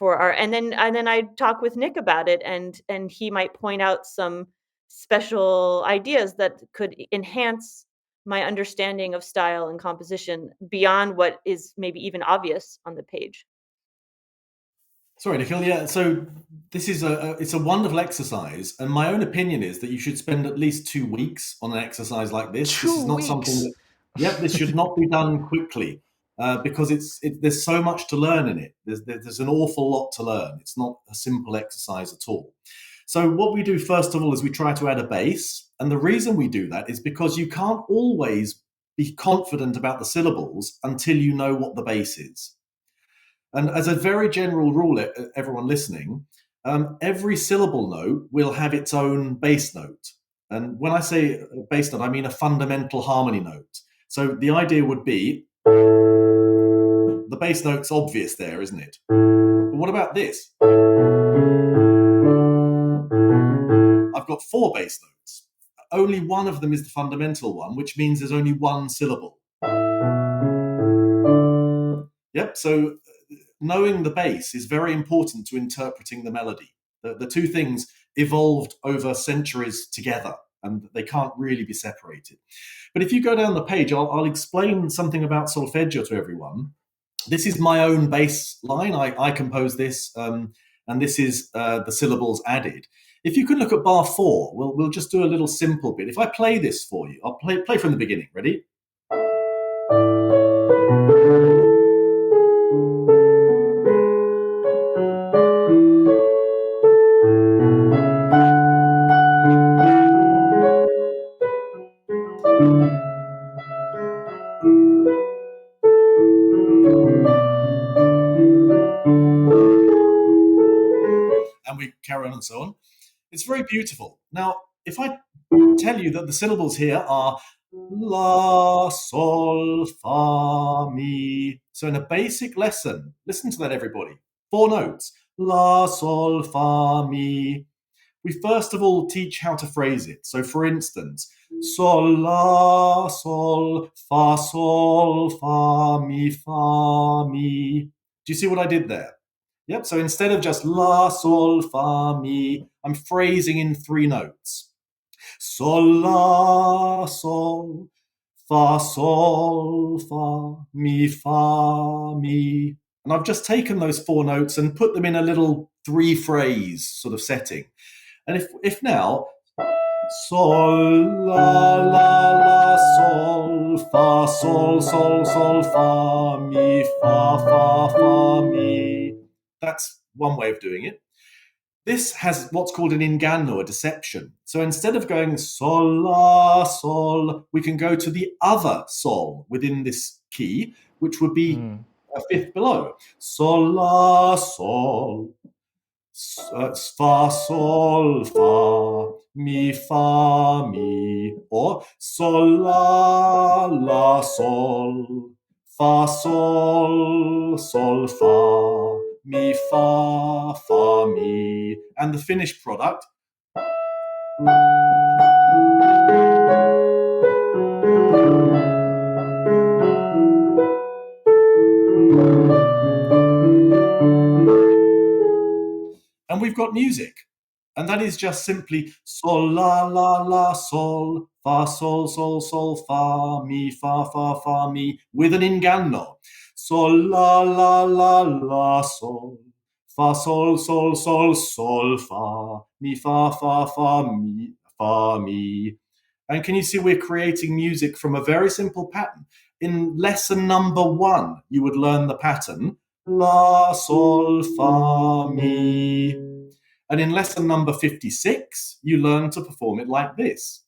our, and then I'd talk with Nick about it, and he might point out some special ideas that could enhance my understanding of style and composition beyond what is maybe even obvious on the page. Sorry, Nikhil. Yeah, so this is it's a wonderful exercise, and my own opinion is that you should spend at least 2 weeks on an exercise like this. This is not something that, this should not be done quickly because there's so much to learn in it. There's an awful lot to learn. It's not a simple exercise at all. So what we do first of all is we try to add a bass, and the reason we do that is because you can't always be confident about the syllables until you know what the bass is. And as a very general rule, everyone listening, every syllable note will have its own bass note. And when I say bass note, I mean a fundamental harmony note. So the idea would be, the bass note's obvious there, isn't it? But what about this? I've got 4 bass notes. Only one of them is the fundamental one, which means there's only one syllable. Yep, so knowing the bass is very important to interpreting the melody. The two things evolved over centuries together, and they can't really be separated. But if you go down the page, I'll explain something about solfeggio to everyone. This is my own bass line. I composed this, and this is the syllables added. If you can look at bar 4, we'll just do a little simple bit. If I play this for you, I'll play from the beginning. Ready? And we carry on and so on. It's very beautiful. Now, if I tell you that the syllables here are la, sol, fa, mi. So in a basic lesson, listen to that, everybody. 4 notes. La, sol, fa, mi. We first of all teach how to phrase it. So for instance, sol, la, sol, fa, mi, fa, mi. Do you see what I did there? Yep, so instead of just la, sol, fa, mi, I'm phrasing in 3 notes. Sol, la, sol, fa, mi, fa, mi. And I've just taken those 4 notes and put them in a little 3 phrase sort of setting. And if now, sol, la, sol, fa, mi, fa, mi. That's one way of doing it. This has what's called an inganno, a deception. So instead of going sol, la, sol, we can go to the other sol within this key, which would be a 5th below. Sol, la, sol, fa, sol, fa, mi, or sol, la, sol, fa, sol, sol, fa, mi, fa, mi. And the finished product. And we've got music. And that is just simply sol, la, la, sol, fa, sol, sol, fa, mi, fa, mi, with an inganno. Sol, la, la, sol, fa, sol, sol, fa, mi, fa, mi. And can you see we're creating music from a very simple pattern? In lesson number 1, you would learn the pattern la, sol, fa, mi. And in lesson number 56, you learn to perform it like this.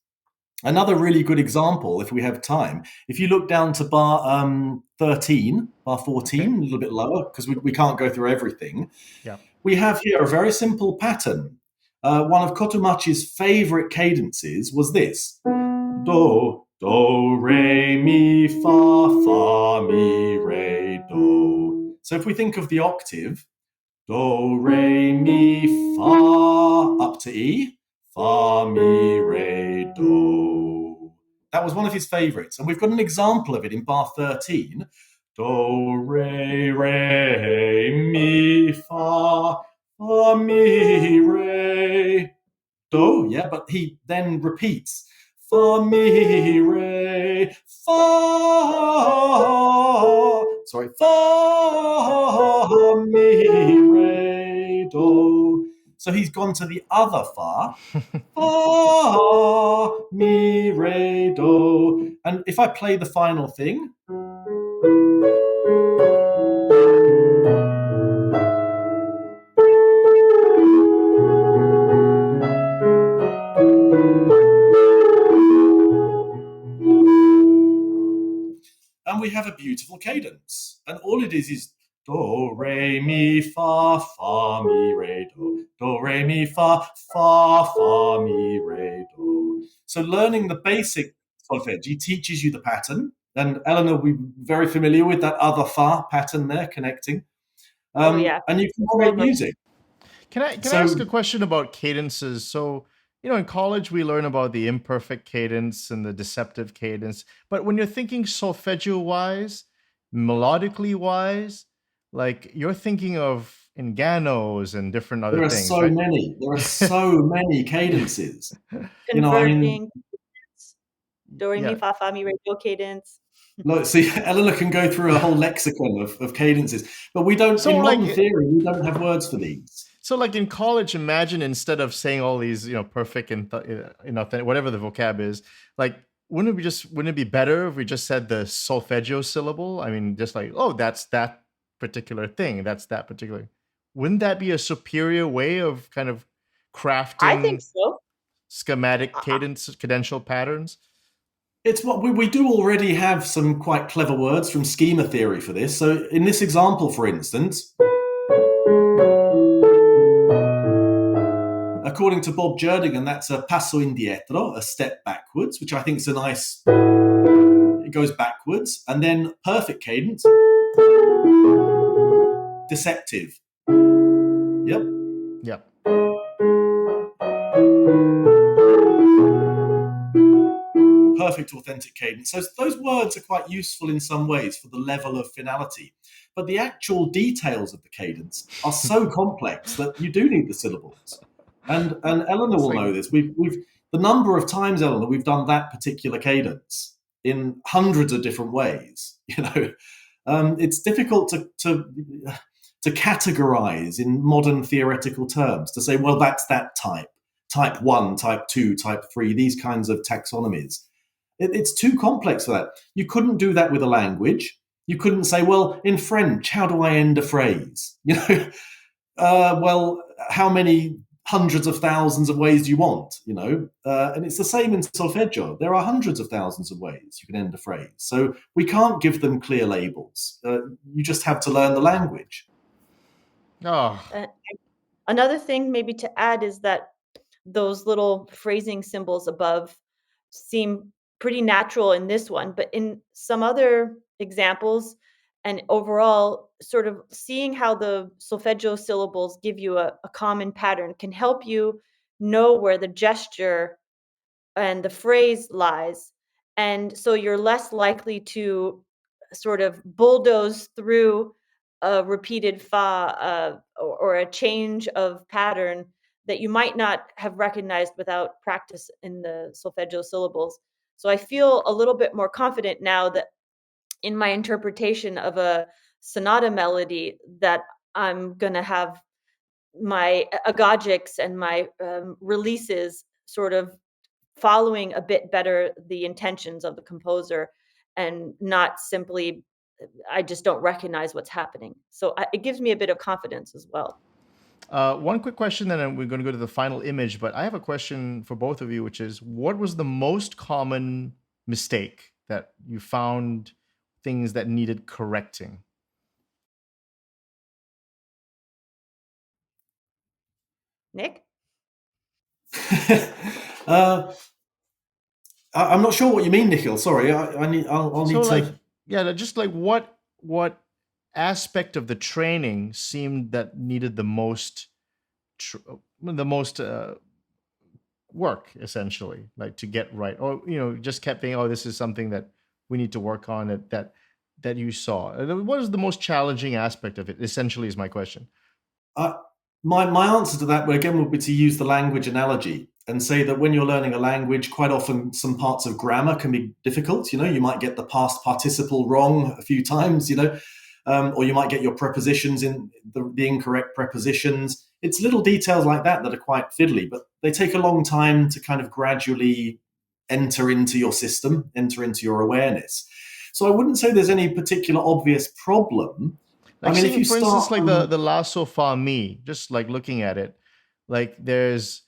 Another really good example, if we have time, if you look down to bar 13, bar 14, okay, a little bit lower, because we can't go through everything. Yeah. We have here a very simple pattern. One of Kotomachi's favorite cadences was this. Do, re, mi, fa, mi, re, do. So if we think of the octave, do, re, mi, fa, up to E, fa, mi, re, do. That was one of his favorites. And we've got an example of it in bar 13. Do, re, mi, fa, mi, re, do. Yeah, but he then repeats. Fa, mi, re, fa, sorry, fa, mi, re, do. So he's gone to the other fa, fa, mi, re, do. And if I play the final thing, and we have a beautiful cadence. And all it is do, re, mi, fa, mi, re, do. Do, re, mi, fa, mi, re, do. So learning the basic solfeggi teaches you the pattern. And Elinor, we're very familiar with that other fa pattern there connecting. Yeah. And you can create music. Can I ask a question about cadences? So, in college we learn about the imperfect cadence and the deceptive cadence, but when you're thinking solfeggio-wise, melodically wise, like you're thinking of inganos and different other things. There are so many cadences. Converging, do, re, mi, fa, mi, re, do cadence. Look, see, Elinor can go through a whole lexicon of cadences, but we don't. So in modern theory, we don't have words for these. So, like in college, imagine instead of saying all these, perfect and whatever the vocab is, like wouldn't it be better if we just said the solfeggio syllable? I mean, just like, oh, that's that particular thing. That's that particular. Wouldn't that be a superior way of kind of crafting? I think so. Schematic cadential patterns. It's what we do already have some quite clever words from schema theory for this. So in this example, for instance, according to Bob Jerdigan, that's a passo indietro, a step backwards, which I think is a nice, it goes backwards. And then perfect cadence, deceptive. Yep. Yep. Perfect authentic cadence. So those words are quite useful in some ways for the level of finality. But the actual details of the cadence are so complex that you do need the syllables. And Elinor will know this. We've the number of times, Elinor, we've done that particular cadence in hundreds of different ways. It's difficult to categorize in modern theoretical terms, to say, well, that's that type 1, type 2, type 3, these kinds of taxonomies. It's too complex for that. You couldn't do that with a language. You couldn't say, well, in French, how do I end a phrase? Well, how many hundreds of thousands of ways do you want? And it's the same in solfeggio. There are hundreds of thousands of ways you can end a phrase. So we can't give them clear labels. You just have to learn the language. Oh. Another thing maybe to add is that those little phrasing symbols above seem pretty natural in this one, but in some other examples, and overall sort of seeing how the solfeggio syllables give you a common pattern can help you know where the gesture and the phrase lies. And so you're less likely to sort of bulldoze through a repeated fa or a change of pattern that you might not have recognized without practice in the solfeggio syllables. So I feel a little bit more confident now that in my interpretation of a sonata melody that I'm going to have my agogics and my releases sort of following a bit better the intentions of the composer and not simply I just don't recognize what's happening. So it gives me a bit of confidence as well. One quick question, then we're going to go to the final image. But I have a question for both of you, which is, what was the most common mistake that you found, things that needed correcting? Nick? I'm not sure what you mean, Nikhil. Sorry, I'll need to. Yeah, just like what aspect of the training seemed that needed the most work, essentially, like to get right, or just kept thinking, oh, this is something that we need to work on, that you saw. What is the most challenging aspect of it? Essentially, is my question. My answer to that, again, would be to use the language analogy and say that when you're learning a language, quite often some parts of grammar can be difficult. You might get the past participle wrong a few times, or you might get your prepositions in the incorrect prepositions. It's little details like that are quite fiddly, but they take a long time to kind of gradually enter into your system, enter into your awareness. So I wouldn't say there's any particular obvious problem. Like, if you, for instance, like the La So Fa Mi, just like looking at it, like there's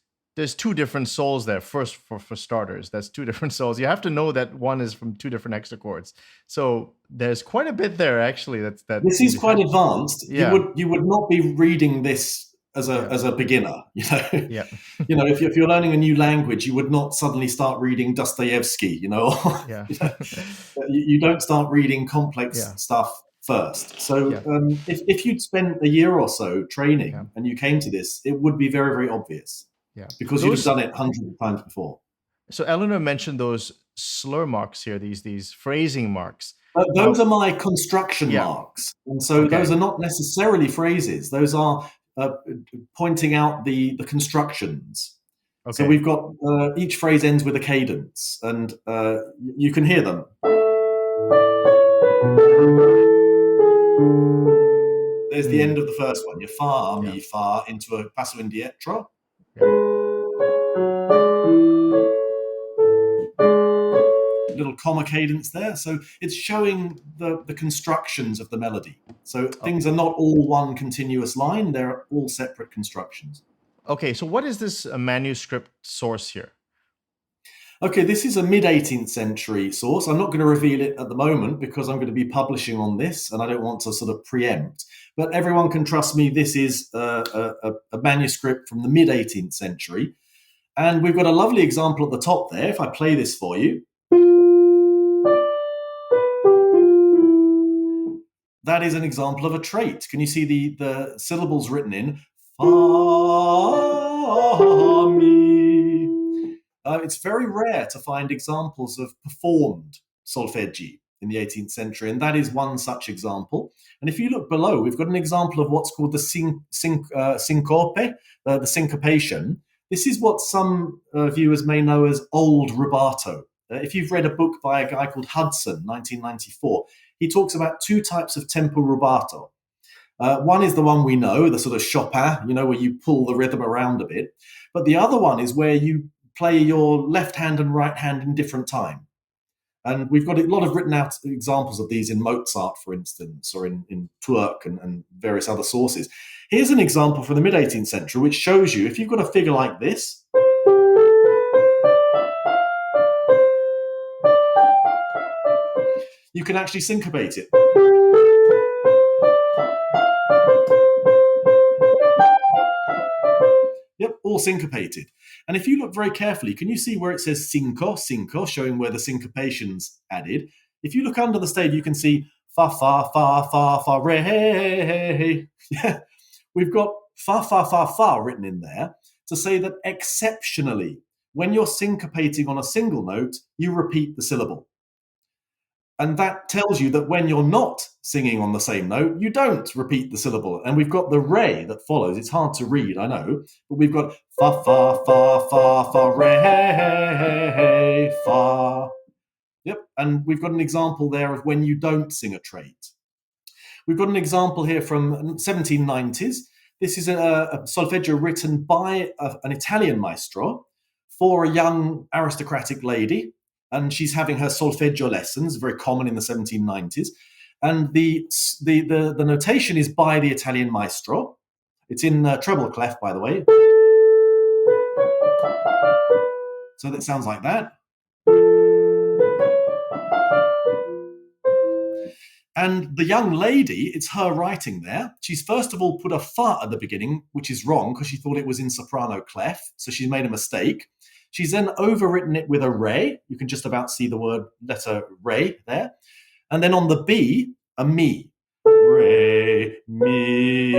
two different sols there. First, for starters, that's two different sols. You have to know that one is from two different hexachords. So there's quite a bit there, actually. This is quite advanced. Yeah. You would not be reading this as a beginner. Yeah. If you're learning a new language, you would not suddenly start reading Dostoevsky. Yeah. You don't start reading complex stuff first. So if you'd spent a year or so training and you came to this, it would be very, very obvious. Yeah. Because you've done it hundreds of times before. So Elinor mentioned those slur marks here, these phrasing marks. Those are my construction marks. And so those are not necessarily phrases. Those are pointing out the constructions. Okay. So we've got each phrase ends with a cadence, and you can hear them. There's the end of the first one. Your fa, mi, fa into a passo indietro. Little comma cadence there. So it's showing the constructions of the melody. So things are not all one continuous line. They're all separate constructions. Okay, so what is this manuscript source here? Okay, this is a mid-18th century source. I'm not going to reveal it at the moment because I'm going to be publishing on this and I don't want to sort of preempt. But everyone can trust me, this is a manuscript from the mid-18th century. And we've got a lovely example at the top there. If I play this for you. That is an example of a trait. Can you see the syllables written in? Fa, mi. It's very rare to find examples of performed solfeggi in the 18th century, and that is one such example. And if you look below, we've got an example of what's called the syncope, the syncopation. This is what some viewers may know as old rubato. If you've read a book by a guy called Hudson, 1994, he talks about two types of tempo rubato. One is the one we know, the sort of Chopin, where you pull the rhythm around a bit. But the other one is where you play your left hand and right hand in different time. And we've got a lot of written out examples of these in Mozart, for instance, or in Turk and various other sources. Here's an example from the mid-18th century, which shows you, if you've got a figure like this, you can actually syncopate it. Yep, all syncopated. And if you look very carefully, can you see where it says cinco, showing where the syncopation's added? if you look under the stave, you can see fa, fa, fa, fa, fa, re. Yeah, we've got fa, fa, fa, fa written in there to say that exceptionally, when you're syncopating on a single note, you repeat the syllable. And that tells you that when you're not singing on the same note, you don't repeat the syllable. And we've got the re that follows. It's hard to read, I know, but we've got fa, fa, fa, fa, fa, re, fa. Yep, and we've got an example there of when you don't sing a trait. We've got an example here from 1790s. This is a solfeggio written by an Italian maestro for a young aristocratic lady, and she's having her solfeggio lessons, very common in the 1790s. And the notation is by the Italian maestro. It's in treble clef, by the way. So that sounds like that. And the young lady, it's her writing there. She's first of all put a fa at the beginning, which is wrong because she thought it was in soprano clef. So she's made a mistake. She's then overwritten it with a re. You can just about see the word letter re there. And then on the B, a mi. Re, mi.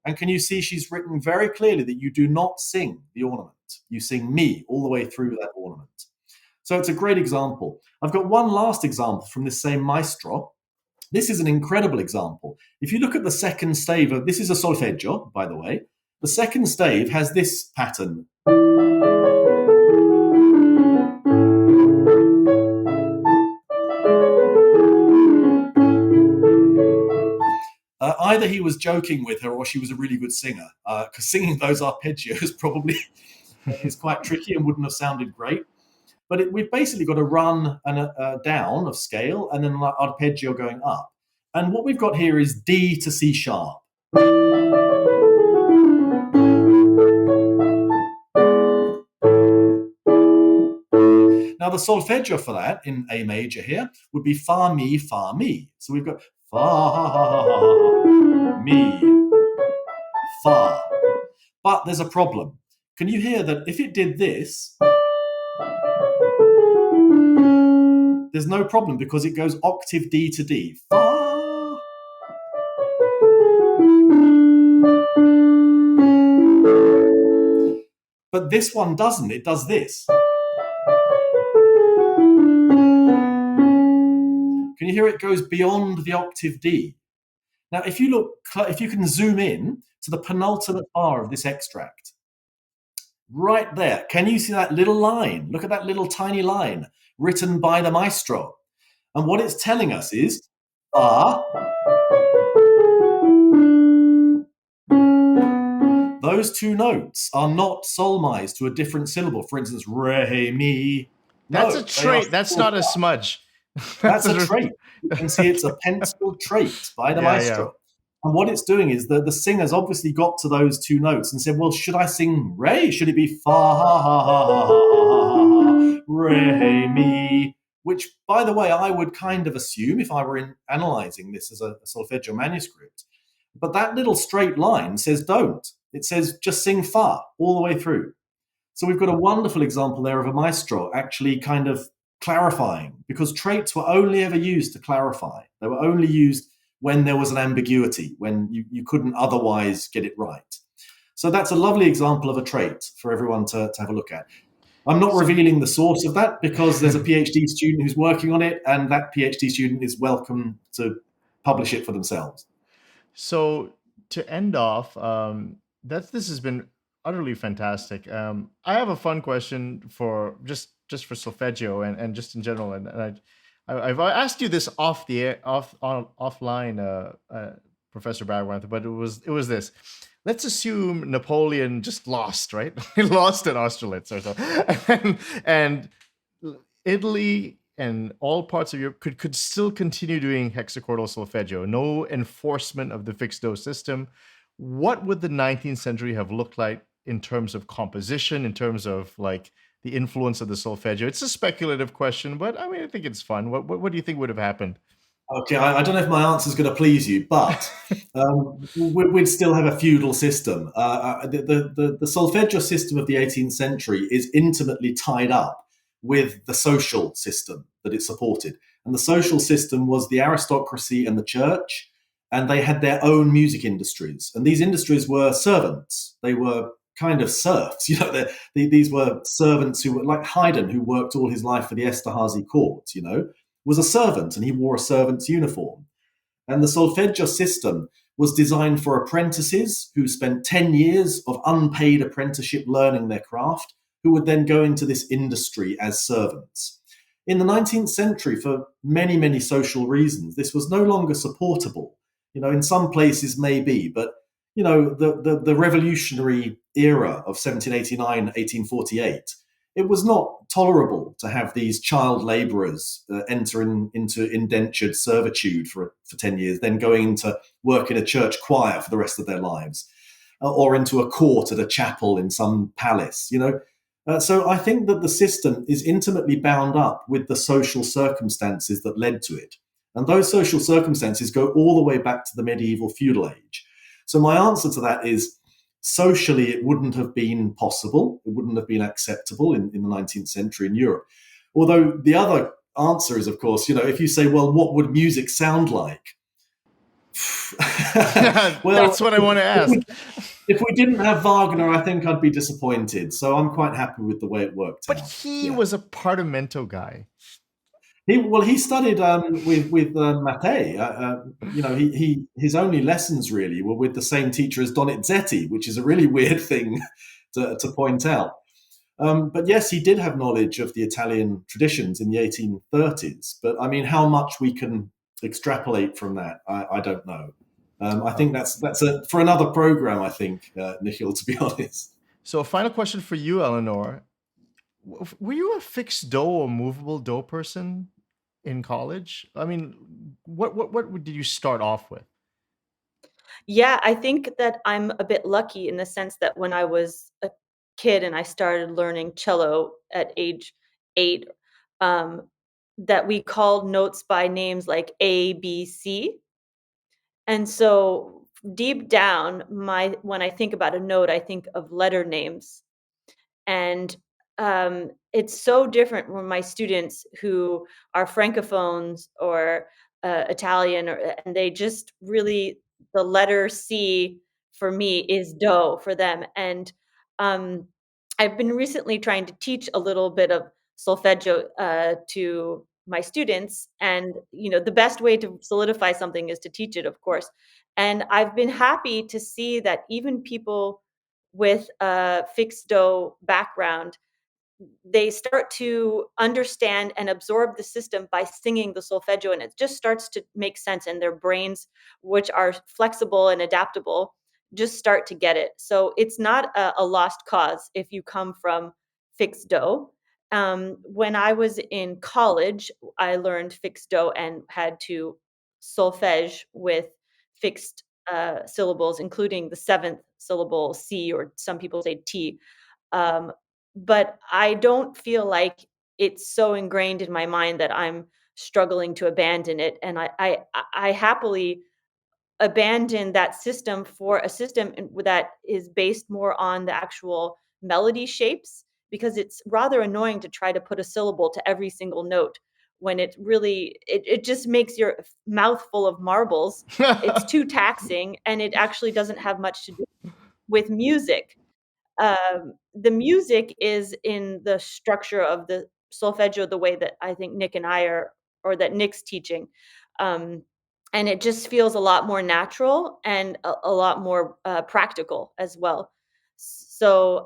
And can you see she's written very clearly that you do not sing the ornament. You sing mi all the way through that ornament. So it's a great example. I've got one last example from this same maestro. This is an incredible example. If you look at the second stave, this is a solfeggio, by the way. The second stave has this pattern. Either he was joking with her or she was a really good singer, because singing those arpeggios probably is quite tricky and wouldn't have sounded great. But we've basically got a run and a down of scale and then an arpeggio going up. And what we've got here is D to C sharp. Now the solfeggio for that in A major here would be fa, mi, fa, mi. So we've got fa, mi, fa. But there's a problem. Can you hear that if it did this, there's no problem because it goes octave D to D. Fa. But this one doesn't. It does this. Can you hear it goes beyond the octave D? Now, if you can zoom in to the penultimate bar of this extract, right there, can you see that little line? Look at that little tiny line written by the maestro. And what it's telling us is, those two notes are not solmized to a different syllable. For instance, re, mi. That's a trait. That's not a smudge. That's a trait. You can see it's a penciled trait by the maestro. Yeah. And what it's doing is the singer's obviously got to those two notes and said, well, should I sing re? Should it be fa, re, mi? Which, by the way, I would kind of assume if I were analyzing this as a solfeggio manuscript. But that little straight line says don't. It says just sing fa all the way through. So we've got a wonderful example there of a maestro actually kind of clarifying, because traits were only ever used to clarify. They were only used when there was an ambiguity, when you couldn't otherwise get it right. So that's a lovely example of a trait for everyone to have a look at. I'm not revealing the source of that because there's a PhD student who's working on it, and that PhD student is welcome to publish it for themselves. So to end off, this has been utterly fantastic. I have a fun question for just for solfeggio and just in general, and I've asked you this offline, Professor Baragwanath, but it was this. Let's assume Napoleon just lost, right? He lost at Austerlitz or so, and Italy and all parts of Europe could still continue doing hexachordal solfeggio. No enforcement of the fixed dose system. What would the 19th century have looked like in terms of composition, in terms of like the influence of the solfeggio? It's a speculative question, but I mean, I think it's fun. What do you think would have happened? Okay, I don't know if my answer is going to please you, but we'd still have a feudal system. The solfeggio system of the 18th century is intimately tied up with the social system that it supported. And the social system was the aristocracy and the church, and they had their own music industries. And these industries were servants. They were kind of serfs. These were servants who were like Haydn, who worked all his life for the Esterhazy court, was a servant, and he wore a servant's uniform. And the Solfeggio system was designed for apprentices who spent 10 years of unpaid apprenticeship learning their craft, who would then go into this industry as servants. In the 19th century, for many, many social reasons, this was no longer supportable. In some places maybe, but the revolutionary era of 1789, 1848, it was not tolerable to have these child labourers enter into indentured servitude for 10 years, then going into work in a church choir for the rest of their lives, or into a court at a chapel in some palace, So I think that the system is intimately bound up with the social circumstances that led to it. And those social circumstances go all the way back to the medieval feudal age. So my answer to that is, socially, it wouldn't have been possible. It wouldn't have been acceptable in the 19th century in Europe. Although the other answer is, of course, if you say, well, what would music sound like? Well, that's what I want to ask. If we didn't have Wagner, I think I'd be disappointed. So I'm quite happy with the way it worked out. But he was a Parlamento guy. He studied with Mattei. His only lessons really were with the same teacher as Donizetti, which is a really weird thing to point out. But yes, he did have knowledge of the Italian traditions in the 1830s. But I mean, how much we can extrapolate from that, I don't know. I think that's for another program, I think, Nikhil, to be honest. So a final question for you, Elinor. Were you a fixed dough or movable dough person in college? I mean, what did you start off with? Yeah, I think that I'm a bit lucky in the sense that when I was a kid and I started learning cello at age 8, that we called notes by names like A, B, C. And so deep down, when I think about a note, I think of letter names. And it's so different when my students who are francophones or Italian, and they just really, the letter C for me is do for them. And um, I've been recently trying to teach a little bit of solfeggio to my students, and the best way to solidify something is to teach it, of course. And I've been happy to see that even people with a fixed do background, they start to understand and absorb the system by singing the solfeggio, and it just starts to make sense, and their brains, which are flexible and adaptable, just start to get it. So it's not a lost cause if you come from fixed do. When I was in college, I learned fixed do and had to solfege with fixed syllables, including the 7th syllable C, or some people say T. But I don't feel like it's so ingrained in my mind that I'm struggling to abandon it. And I happily abandon that system for a system that is based more on the actual melody shapes, because it's rather annoying to try to put a syllable to every single note when it just makes your mouth full of marbles. It's too taxing, and it actually doesn't have much to do with music. The music is in the structure of the solfeggio, the way that I think Nick and I are, or that Nick's teaching. Um, and it just feels a lot more natural and a lot more practical as well. So,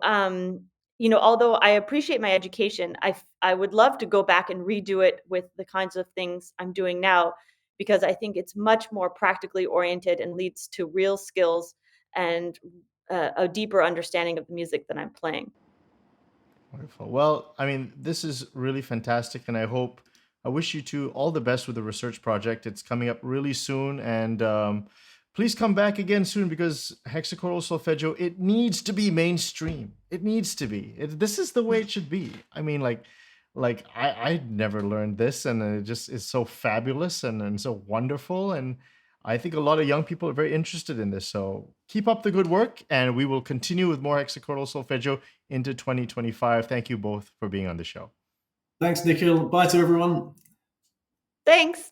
although I appreciate my education, I would love to go back and redo it with the kinds of things I'm doing now, because I think it's much more practically oriented and leads to real skills and a deeper understanding of the music that I'm playing. Wonderful. Well, I mean, this is really fantastic, and I wish you two all the best with the research project. It's coming up really soon, and please come back again soon, because hexachordal solfeggio, it needs to be mainstream. It needs to be. This is the way it should be. I mean, I never learned this, and it just is so fabulous and so wonderful, and I think a lot of young people are very interested in this. So keep up the good work, and we will continue with more hexachordal solfeggio into 2025. Thank you both for being on the show. Thanks, Nikhil. Bye to everyone. Thanks.